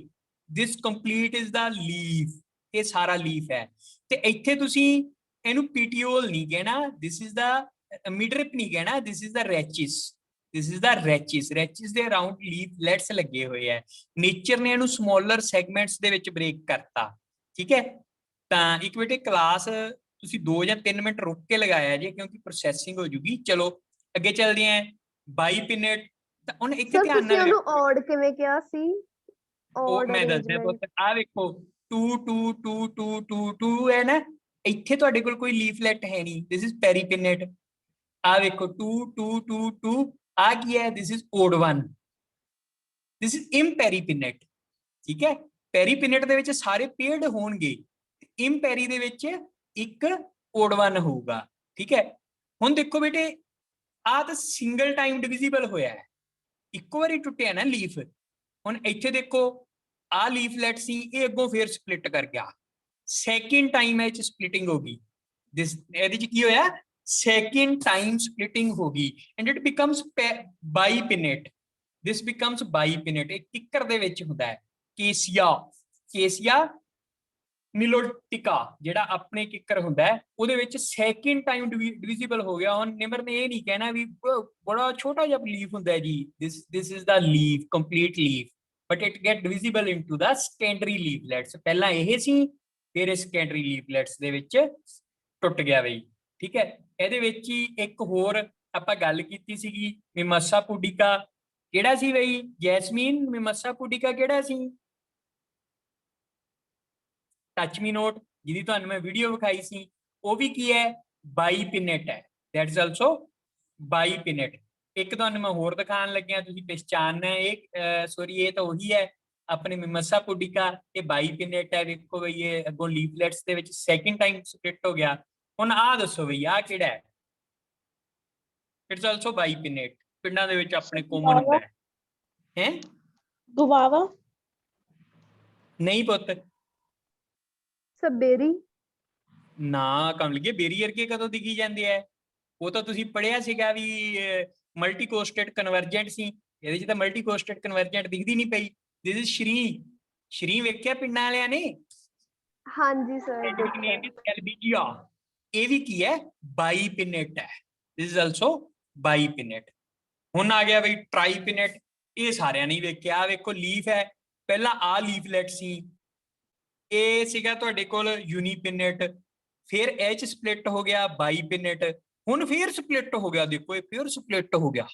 ਦਿਸ ਕੰਪਲੀਟ ਇਜ਼ ਦਾ ਲੀਫ, ਇਹ ਸਾਰਾ ਲੀਫ ਹੈ। ਤੇ ਇੱਥੇ ਤੁਸੀਂ ਇਹਨੂੰ ਪੀਟੀਓਲ ਨਹੀਂ ਕਹਿਣਾ, ਦਿਸ ਇਜ਼ ਦਾ ਮਿਡਰਿਪ ਨਹੀਂ ਕਹਿਣਾ, ਦਿਸ ਇਜ਼ ਦਾ ਰੈਚਿਸ, ਦਿਸ ਇਜ਼ ਦਾ ਰੈਚਿਸ। ਰੈਚਿਸ ਦੇ ਅਰਾਊਂਡ ਲੀਫਲੈਟਸ ਲੱਗੇ ਹੋਏ ਹੈ। ਨੇਚਰ ਨੇ ਇਹਨੂੰ ਸਮੋਲਰ ਸੈਗਮੈਂਟਸ ਦੇ ਵਿੱਚ ਬ੍ਰੇਕ ਕਰਤਾ, ਠੀਕ ਹੈ। ਤਾਂ ਇੱਕ ਬੇਟੇ ਕਲਾਸ ਤੁਸੀਂ 2 ਜਾਂ 3 ਮਿੰਟ ਰੁਕ ਕੇ ਲਗਾਇਆ ਜੀ, ਕਿਉਂਕਿ ਪ੍ਰੋਸੈਸਿੰਗ ਹੋ ਜੂਗੀ। ਚਲੋ ਅੱਗੇ ਚੱਲਦੇ ਆਂ। ਬਾਈਪਿਨੇਟ, ਤਾਂ ਹੁਣ ਇੱਥੇ ਧਿਆਨ ਨਾਲ ਉਹਨੂੰ ਔਡ ਕਿਵੇਂ ਕਿਹਾ ਸੀ? ਉਹ ਮੈਂ ਦੱਸਦਾ ਪੁੱਤ। ਆ ਵੇਖੋ 2 2 2 2 2 2 ਹੈ ਨਾ, ਇੱਥੇ ਤੁਹਾਡੇ ਕੋਲ ਕੋਈ ਲੀਫਲੈਟ ਹੈ ਨਹੀਂ, ਦਿਸ ਇਜ਼ ਪੈਰੀਪਿਨੇਟ। ਆ ਵੇਖੋ 2 2 2 2, ਆ ਕੀ ਹੈ, this is odd one, this is imparipinnate, ਠੀਕ ਹੈ। ਪੈਰੀਪਿਨੇਟ ਦੇ ਵਿੱਚ ਸਾਰੇ ਪੇਅਰਡ ਹੋਣਗੇ, ਇੰਪੈਰੀ ਦੇ ਵਿੱਚ ਇੱਕ ਓਡ ਵਨ ਹੋਊਗਾ, ਠੀਕ ਹੈ। ਹੁਣ ਦੇਖੋ ਬੇਟੇ ਆ ਤਾਂ ਸਿੰਗਲ ਟਾਈਮ ਡਿਵੀਜ਼ੀਬਲ ਹੋਇਆ ਹੈ, ਇੱਕੋ ਵਾਰੀ ਟੁੱਟਿਆ ਨਾ ਲੀਫ। ਹੁਣ ਇੱਥੇ ਦੇਖੋ ਆ ਲੀਫਲੈਟ ਸੀ, ਇਹ ਅੱਗੋਂ ਫੇਰ ਸਪਲਿਟ ਕਰ ਗਿਆ, ਸੈਕਿੰਡ ਟਾਈਮ ਇਹ ਚ ਸਪਲਿਟਿੰਗ ਹੋ ਗਈ। ਦਿਸ ਇਹਦੇ ਚ ਕੀ ਹੋਇਆ, ਸੈਕਿੰਡ ਟਾਈਮ ਸਪਲਿਟਿੰਗ ਹੋ ਗਈ, and it becomes bipinnate. This becomes bipinnate. ਇਹ ਕਿੱਕਰ ਦੇ ਵਿੱਚ ਹੁੰਦਾ ਹੈ, ਕੇਸੀਆ ਨਿਲੋਟਿਕਾ ਜਿਹੜਾ ਆਪਣੇ ਕਿੱਕਰ ਹੁੰਦਾ ਹੈ, ਉਹਦੇ ਵਿੱਚ ਸੈਕਿੰਡ ਟਾਈਮ ਡਿਵੀਜ਼ੀਬਲ ਹੋ ਗਿਆ। ਹੁਣ ਨਿਮਰ ਨੇ ਇਹ ਨਹੀਂ ਕਹਿਣਾ ਵੀ ਬੜਾ ਛੋਟਾ ਜਿਹਾ ਲੀਫ ਹੁੰਦਾ ਹੈ ਜੀ, this is the leaf, complete leaf, but it get divisible into the secondary leaflets. ਪਹਿਲਾਂ ਇਹ ਸੀ, ਫਿਰ ਇਹ ਸੈਕੰਡਰੀ ਲੀਫਲੈਟਸ ਦੇ ਵਿੱਚ ਟੁੱਟ ਗਿਆ ਬਈ, ਠੀਕ ਹੈ। ਇਹਦੇ ਵਿੱਚ ਹੀ ਇੱਕ ਹੋਰ ਆਪਾਂ ਗੱਲ ਕੀਤੀ ਸੀਗੀ, ਮਿਮਸਾ ਪੁਡਿਕਾ। ਕਿਹੜਾ ਸੀ ਬਈ ਜੈਸਮੀਨ, ਮਿਮਸਾ ਪੁਡਿਕਾ ਕਿਹੜਾ ਸੀ? ਟੱਚ ਮੀ ਨੋਟ, ਜਿਹਦੀ ਤੁਹਾਨੂੰ ਮੈਂ ਵੀਡੀਓ ਵਿਖਾਈ ਸੀ, ਉਹ ਵੀ ਕੀ ਹੈ, ਬਾਈਪਿਨੇਟ ਹੈ, ਦੈਟ ਇਜ਼ ਆਲਸੋ ਬਾਈਪਿਨੇਟ। ਇੱਕ ਤੁਹਾਨੂੰ ਮੈਂ ਹੋਰ ਦਿਖਾਉਣ ਲੱਗਿਆ, ਤੁਸੀਂ ਪਛਾਣਨਾ ਹੈ, ਇਹ ਸੋਰੀ ਇਹ ਤਾਂ ਉਹੀ ਹੈ ਆਪਣੇ ਮਿਮਸਾ ਪੁਡਿਕਾ, ਇਹ ਬਾਈਪਿਨੇਟ ਹੈ। ਵੇਖੋ ਬਈ ਇਹ ਅੱਗੋਂ ਲੀਫਲੈਟਸ ਦੇ ਵਿੱਚ ਸੈਕਿੰਡ ਟਾਈਮ ਸਪਲਿਟ ਹੋ ਗਿਆ। ਹੁਣ ਆਹ ਦੱਸੋ ਬਈ ਆਹ ਕਿਹੜਾ ਹੈ? ਇਟਸ ਆਲਸੋ ਬਾਈਪਿਨੇਟ, ਪਿੰਡਾਂ ਦੇ ਵਿੱਚ ਆਪਣੇ ਕਾਮਨ ਹੁੰਦਾ ਹੈ। ਗੁਵਾਵਾ ਨਹੀਂ ਪੁੱਤ, ਸਬੇਰੀ ਨਾ ਕਮਲੀਏ, ਬੇਰੀ ਵਰਗੇ ਕਦੋਂ ਦਿਖੀ ਜਾਂਦੇ ਆ? ਉਹ ਤਾਂ ਤੁਸੀਂ ਪੜਿਆ ਸੀਗਾ ਵੀ ਮਲਟੀ ਕੋਸਟਡ ਕਨਵਰਜੈਂਟ ਸੀ, ਇਹਦੇ ਚ ਤਾਂ ਮਲਟੀ ਕੋਸਟਡ ਕਨਵਰਜੈਂਟ ਦਿਖਦੀ ਨਹੀਂ ਪਈ। ਦਿਸ ਇਜ਼ ਸ਼੍ਰੀ ਵੇਖਿਆ ਪਿੰਡਾਂ ਵਾਲਿਆਂ ਨੇ? ਹਾਂਜੀ ਸਰ, ਐਲਬੀਜੀਆ। ਇਹ ਵੀ ਕੀ ਹੈ, ਬਾਈਪਿਨੇਟ ਹੈ, ਦਿਸ ਇਜ਼ ਆਲਸੋ ਬਾਈਪਿਨੇਟ। ਹੁਣ ਆ ਗਿਆ ਬਈ ਟ੍ਰਾਈਪਿਨੇਟ, ਇਹ ਸਾਰਿਆਂ ਨੇ ਵੇਖਿਆ। ਆ ਵੇਖੋ ਲੀਫ ਹੈ, ਪਹਿਲਾਂ ਆ ਲੀਫਲੈਟ ਸੀ, ਇਹ ਸੀਗਾ ਤੁਹਾਡੇ ਕੋਲ ਯੂਨੀਪਿਨੇਟ, ਫਿਰ ਇਹ ਚ ਸਪਲਿਟ ਹੋ ਗਿਆ ਬਾਈਪਿਨੇਟ, ਹੁਣ ਫਿਰ ਸਪਲਿਟ ਹੋ ਗਿਆ, ਦੇਖੋ ਇਹ ਫਿਰ ਸਪਲਿਟ ਹੋ ਗਿਆ,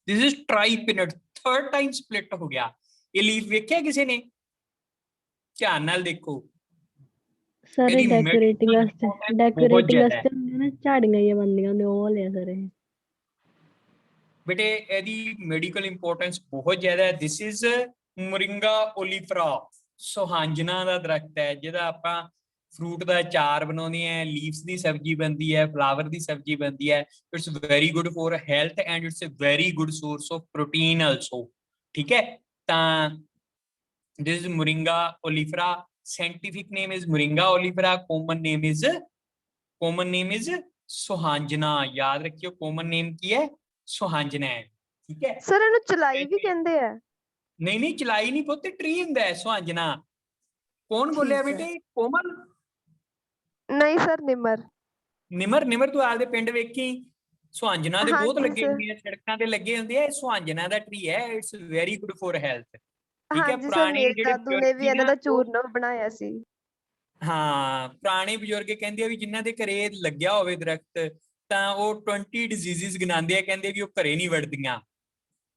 this is tripinnate, third time split ਹੋ ਗਿਆ। ਇਹ ਲੀਫ ਵੇਖਿਆ ਕਿਸੇ ਨੇ? ਧਿਆਨ ਨਾਲ ਦੇਖੋ। ਸਰ ਇਹਦੀ ਡੈਕੋਰੇਟਿੰਗ medical ਵਾਸਤੇ ਬਹੁਤ ਜ਼ਿਆਦਾ ਹੈ। ਹੁੰਦੀਆਂ ਨਾ ਝਾੜੀਆਂ ਜਿਹੀਆਂ ਬੰਦੀਆਂ ਹੁੰਦੀਆਂ, ਉਹ ਲਿਆ ਸਰ ਇਹ। ਬੇਟੇ ਇਹਦੀ ਮੈਡੀਕਲ ਇੰਪੋਰਟੈਂਸ ਬਹੁਤ ਜ਼ਿਆਦਾ ਹੈ। ਦਿਸ ਇਜ਼ ਮੋਰਿੰਗਾ ਓਲੀਫਰਾ, ਸੁਹਾਂਜਣਾ ਦਾ ਦਰਖਤ ਹੈ, ਜਿਹਦਾ ਆਪਾਂ ਫਰੂਟ ਦਾ ਅਚਾਰ ਬਣਾਉਂਦੇ ਆ, ਲੀਵਸ ਦੀ ਸਬਜ਼ੀ ਬਣਦੀ ਹੈ, ਫਲਾਵਰ ਦੀ ਸਬਜ਼ੀ ਬਣਦੀ ਹੈ। It's very good for health and it's a very good source of protein also, ਠੀਕ ਹੈ। ਤਾਂ this is Moringa oleifera, scientific name is Moringa olivera, common name is सुहांजना। याद रखियो common name की है सुहांजना है, ठीक है। ਸਰ ਇਹਨੂੰ ਚਲਾਈ ਵੀ ਕਹਿੰਦੇ ਆ? नहीं नहीं चलाई नहीं पुੱਤ, ट्री ਹੁੰਦਾ है सुहांजना। कौन बोलिया ठीक है। बेटे? कोमल? ਨਹੀਂ ਸਰ ਨਿਮਰ। ਨਿਮਰ? ਨਿਮਰ ਤੂੰ ਆਪਦੇ ਪਿੰਡ ਵੇਖੀ, ਸੁਹਾਂਜਣਾ ਦੇ ਬਹੁਤ ਹਾਂਜੀ ਲੱਗੇ sir। ਹੁੰਦੇ ਆ, ਸੜਕਾਂ ਤੇ ਲੱਗੇ ਹੁੰਦੇ ਆ। ਇਹ ਸੁਹਾਂਜਣਾ ਦਾ ਟਰੀ ਹੈ, it's very good for health, ਠੀਕ ਹੈ। ਹਾਂਜੀ ਸਰ, ਪੁਰਾਣੇ ਮੇਰੇ ਜਿਹੜੇ ਦਾਦੂ ਨੇ ਵੀ ਬਜ਼ੁਰਗ ਇਹਨਾਂ ਨਾ ਦਾ ਚੂਰਨ ਬਣਾਇਆ ਸੀ। ਹਾਂ, ਪੁਰਾਣੇ ਬਜ਼ੁਰਗ ਕਹਿੰਦੇ ਆ ਵੀ ਜਿਨ੍ਹਾਂ ਦੇ ਘਰੇ ਲੱਗਿਆ ਹੋਵੇ ਦਰਖਤ ਤਾਂ ਉਹ 20 ਡਿਜ਼ੀਜ਼ਸ ਗਿਣਾਉਂਦੇ ਆ, ਕਹਿੰਦੇ ਵੀ ਉਹ ਘਰੇ ਨਹੀਂ ਵੜਦੀਆਂ,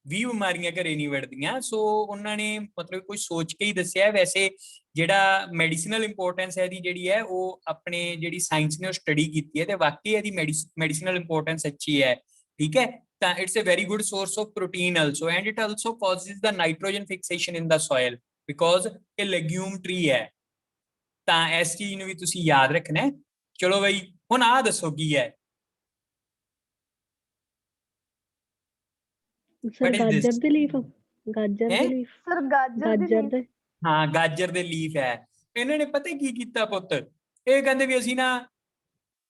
20 ਬਿਮਾਰੀਆਂ ਘਰੇ ਨਹੀਂ ਵੜਦੀਆਂ। ਸੋ ਉਹਨਾਂ ਨੇ ਮਤਲਬ ਕੁਝ ਸੋਚ ਕੇ ਹੀ ਦੱਸਿਆ। ਵੈਸੇ ਜਿਹੜਾ ਮੈਡੀਸਿਨਲ ਇੰਪੋਰਟੈਂਸ ਹੈ ਇਹਦੀ ਜਿਹੜੀ ਹੈ ਉਹ ਆਪਣੇ ਜਿਹੜੀ ਸਾਇੰਸ ਨੇ ਉਹ ਸਟੱਡੀ ਕੀਤੀ ਹੈ ਤੇ ਵਾਕਈ ਇਹਦੀ ਮੈਡੀਸਿਨਲ ਇੰਪੋਰਟੈਂਸ ਅੱਛੀ ਹੈ, ਠੀਕ ਹੈ। ਤਾਂ it's a very good source of protein also, and it also causes the nitrogen fixation in the soil because ਇਹ ਲੈਗਿਊਮ ਟਰੀ ਹੈ। ਤਾਂ ਇਸ ਚੀਜ਼ ਨੂੰ ਵੀ ਤੁਸੀਂ ਯਾਦ ਰੱਖਣਾ। ਚਲੋ ਬਈ, ਹੁਣ ਆਹ ਦੱਸੋ ਕੀ ਹੈ? ਸਰ ਗਾਜਰ ਦੇ ਲੀਫ, ਗਾਜਰ ਦੇ ਹੈਂ? ਲੀਫ, ਸਰ ਗਾਜਰ ਦੀ ਗਾਜਰ ਦੇ ਹਾਂ, ਗਾਜਰ ਦੇ ਲੀਫ ਹੈ। ਇਹਨਾਂ ਨੇ ਪਤਾ ਕੀ ਕੀਤਾ ਪੁੱਤ? ਇਹ ਕਹਿੰਦੇ ਵੀ ਅਸੀਂ ਨਾ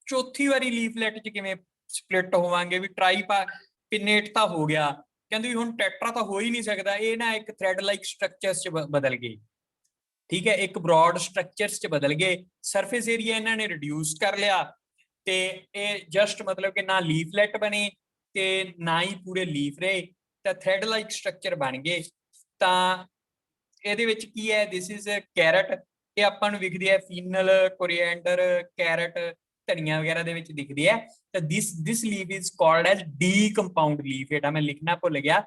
ਚੌਥੀ ਵਾਰੀ ਲੀਫਲੈਟ ਚ ਕਿਵੇਂ ਸਪਲਿਟ ਹੋਵਾਂਗੇ, ਵੀ ਟ੍ਰਾਈਪਿਨੇਟ ਤਾਂ ਹੋ ਗਿਆ, ਕਹਿੰਦੇ ਵੀ ਹੁਣ ਟੈਟਰਾ ਤਾਂ ਹੋ ਹੀ ਨਹੀਂ ਸਕਦਾ। ਇਹ ਨਾ ਇੱਕ ਥ੍ਰੈਡ ਲਾਈਕ ਸਟਰਕਚਰਸ ਚ ਬਦਲ ਗਏ, ਠੀਕ ਹੈ, ਇੱਕ ਬ੍ਰੌਡ ਸਟਰਕਚਰਸ ਚ ਬਦਲ ਗਏ। ਸਰਫੇਸ ਏਰੀਆ ਇਹਨਾਂ ਨੇ ਰਿਡਿਊਸ ਕਰ ਲਿਆ ਤੇ ਇਹ ਜਸਟ ਮਤਲਬ ਕਿ ਨਾ ਲੀਫਲੈਟ ਬਣੇ ਤੇ ਨਾ ਹੀ ਪੂਰੇ ਲੀਫ ਰਹੇ, ਤਾਂ ਥ੍ਰੈਡ ਲਾਈਕ ਸਟਰਕਚਰ ਬਣ ਗਏ। ਤਾਂ ਇਹਦੇ ਵਿੱਚ ਕੀ ਹੈ? This is carrot. ਇਹ ਆਪਾਂ ਨੂੰ ਵਿਖਦੀ ਹੈ ਫੀਨਲ, ਕੋਰੀਐਂਡਰ, ਕੈਰਟ, ਧਨੀਆ ਵਗੈਰਾ ਦੇ ਵਿੱਚ ਦਿਖਦੀ ਹੈ। ਤਾਂ this leaf is called as decompound leaf. ਇਹਦਾ ਮੈਂ ਲਿਖਣਾ ਭੁੱਲ ਗਿਆ,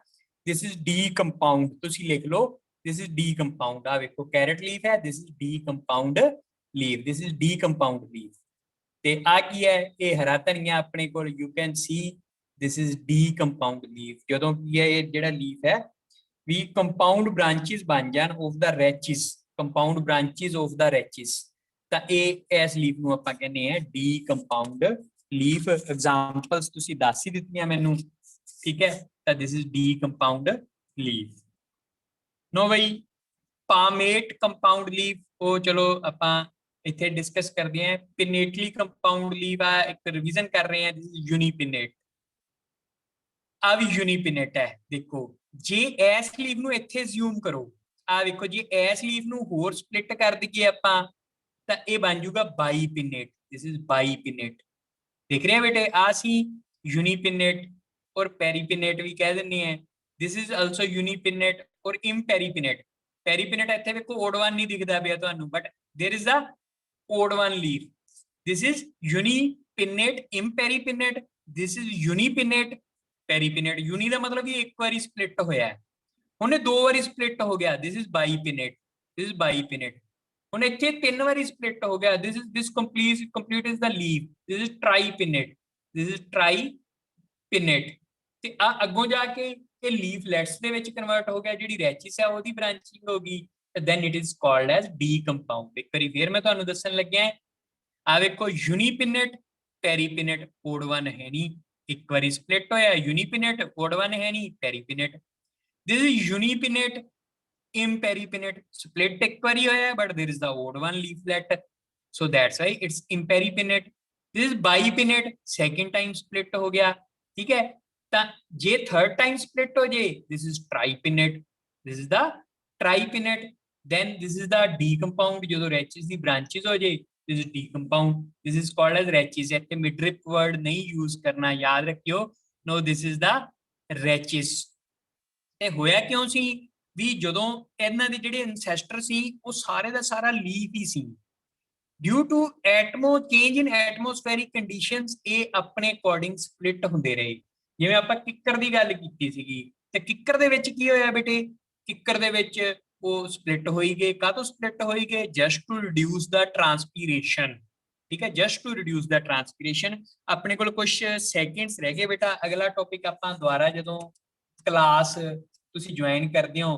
ਦਿਸ ਇਜ਼ ਡੀ ਕੰਪਾਊਂਡ, ਤੁਸੀਂ ਲਿਖ ਲਓ ਦਿਸ ਇਜ਼ ਡੀ ਕੰਪਾਊਂਡ। ਆ ਵੇਖੋ ਕੈਰਟ ਲੀਫ ਹੈ, this is decompound leaf, this is decompound leaf. ਤੇ ਆ ਕੀ ਹੈ? ਇਹ ਹਰਾ ਧਨੀਆ ਆਪਣੇ ਕੋਲ, you can C this is decompound leaf. ਜਦੋਂ ਕੀ ਹੈ, ਇਹ ਜਿਹੜਾ ਲੀਫ ਹੈ ਵੀ ਕੰਪਾਊਂਡ ਬ੍ਰਾਂਚਿਸ ਬਣ ਜਾਣ of the rachis, compound branches of the rachis, ਤਾਂ ਇਹ ਇਸ ਲੀਫ ਨੂੰ ਆਪਾਂ ਕਹਿੰਦੇ ਆ ਡੀ ਕੰਪਾਊਂਡ ਲੀਫ। ਐਗਜ਼ਾਮਪਲਸ ਤੁਸੀਂ ਦੱਸ ਹੀ ਦਿੱਤੀਆਂ ਮੈਨੂੰ, ਠੀਕ ਹੈ। ਤਾਂ this is decompound leaf. No ਬਈ, ਪਾਮੇਟ ਕੰਪਾਊਂਡ ਲੀਫ, ਉਹ ਚਲੋ ਆਪਾਂ ਇੱਥੇ ਡਿਸਕਸ ਕਰਦੇ ਹਾਂ। ਪਿਨੇਟਲੀ ਕੰਪਾਊਂਡ ਲੀਫ ਆ, ਇੱਕ ਰਿਵੀਜ਼ਨ ਕਰ ਰਹੇ ਹਾਂ, ਦਿਸ ਇਜ਼ ਯੂਨੀਪਿਨੇਟ। ਆ ਵੀ ਯੂਨੀਪਿਨੇਟ ਹੈ। ਦੇਖੋ, ਜੇ ਇਸ ਲੀਫ ਨੂੰ ਇੱਥੇ ਜ਼ੂਮ ਕਰੋ, ਆ ਦੇਖੋ, ਜੇ ਇਸ ਲੀਫ ਨੂੰ ਹੋਰ ਸਪਲਿਟ ਕਰ ਦਈਏ ਆਪਾਂ ਤਾਂ ਇਹ ਬਣ ਜਾਊਗਾ ਬਾਈਪਿਨੇਟ, ਦਿਸ ਇਜ਼ ਬਾਈਪਿਨੇਟ। ਦੇਖ ਰਹੇ ਆ ਬੇਟੇ, ਆ ਸੀ ਯੂਨੀਪਿਨੇਟ ਔਰ ਪੈਰੀਪਿਨੇਟ ਵੀ ਕਹਿ ਦਿੰਦੇ ਆ। ਦਿਸ ਇਜ਼ ਆਲਸੋ ਯੂਨੀਪਿਨੇਟ ਔਰ ਇੰਪੈਰੀਪਿਨੇਟ। ਪੈਰੀਪਿਨੇਟ ਇੱਥੇ ਵੇਖੋ ਓਡ ਵਨ ਨਹੀਂ ਦਿਖਦਾ ਪਿਆ ਤੁਹਾਨੂੰ, but there is a odd one leaf. This is unipinate imperipinnate, this is unipinate peripinnate। uni ਦਾ ਮਤਲਬ ਇਹ ਇੱਕ ਵਾਰੀ ਸਪਲਿਟ ਹੋਇਆ ਹੈ, ਹੁਣ ਇਹ 2 ਵਾਰੀ ਸਪਲਿਟ ਹੋ ਗਿਆ, this is bipinnate, this is bipinnate। ਹੁਣ ਇੱਥੇ 3 ਵਾਰੀ ਸਪਲਿਟ ਹੋ ਗਿਆ, this complete is the leaf, this is tripinnate, this is tripinnate। ਤੇ ਆ ਅੱਗੋਂ ਜਾ ਕੇ ਇਹ ਲੀਫਲੈਟਸ ਦੇ ਵਿੱਚ ਕਨਵਰਟ ਹੋ ਗਿਆ, ਜਿਹੜੀ ਰੈਚਿਸ ਹੈ ਉਹਦੀ ਬ੍ਰਾਂਚਿੰਗ ਹੋ ਗਈ, then it is called as D compound। ਇੱਕ ਵਾਰੀ ਫੇਰ ਮੈਂ ਤੁਹਾਨੂੰ ਦੱਸਣ ਲੱਗਿਆ, ਆ ਵੇਖੋ ਯੂਨੀਪਿਨੇਟ, ਪੈਰੀਪਿਨੇਟ, ਓਡ ਵਨ ਹੈ ਨਹੀਂ, ਇੱਕ ਵਾਰੀ ਸਪਲਿਟ ਹੋਇਆ, ਯੂਨੀਪਿਨੇਟ, ਓਡ ਵਨ ਹੈ ਨਹੀਂ, ਪੈਰੀਪਿਨੇਟ। ਦਿਸ ਇਜ਼ ਯੂਨੀਪਿਨੇਟ imperipinnate, split ਇੱਕ ਵਾਰੀ ਹੋਇਆ but there is the odd one leaflet, so that's why it's imperipinnate। this is bipinnate, second time split ਹੋ ਗਿਆ, ਠੀਕ ਹੈ। ਤਾਂ ਜੇ third time split ਹੋ ਜੇ, this is tripinnate, this is the tripinnate। then this is the D compound, ਜਦੋਂ rachis ਦੀ branches ਹੋ ਜੇ, this is D compound, this is called as rachis। ਇੱਥੇ midrip word ਨਹੀਂ use ਕਰਨਾ, ਯਾਦ ਰੱਖਿਓ, no this is the rachis। ਇਹ ਹੋਇਆ ਕਿਉਂ ਸੀ? ਵੀ ਜਦੋਂ ਇਹਨਾਂ ਦੇ ਜਿਹੜੇ ਐਨਸੈਸਟਰ ਸੀ ਉਹ ਸਾਰੇ ਦਾ ਸਾਰਾ ਲੀਫ ਹੀ ਸੀ, due to change in atmospheric conditions ਇਹ ਆਪਣੇ ਅਕੋਰਡਿੰਗ ਸਪਲਿਟ ਹੁੰਦੇ ਰਹੇ। ਜਿਵੇਂ ਆਪਾਂ ਕਿੱਕਰ ਦੀ ਗੱਲ ਕੀਤੀ ਸੀਗੀ, ਤੇ ਕਿੱਕਰ ਦੇ ਵਿੱਚ ਕੀ ਹੋਇਆ ਬੇਟੇ? ਕਿੱਕਰ ਦੇ ਵਿੱਚ ਉਹ ਸਪਲਿਟ ਹੋਈ ਗਏ, ਕਾਹਤੋਂ ਸਪਲਿਟ ਹੋਈ ਗਏ? ਜਸਟ ਟੂ ਰਿਡਿਊਸ ਦਾ ਟਰਾਂਸਪੀਰੇਸ਼ਨ, ਠੀਕ ਹੈ, ਜਸਟ ਟੂ ਰਿਡਿਊਸ ਦਾ ਟਰਾਂਸਪੀਰੇਸ਼ਨ। ਆਪਣੇ ਕੋਲ ਕੁਝ ਸੈਕਿੰਡਸ ਰਹਿ ਗਏ ਬੇਟਾ, ਅਗਲਾ ਟੌਪਿਕ ਆਪਾਂ ਦੁਬਾਰਾ ਜਦੋਂ ਕਲਾਸ ਤੁਸੀਂ ਜੁਆਇਨ ਕਰਦੇ ਹੋ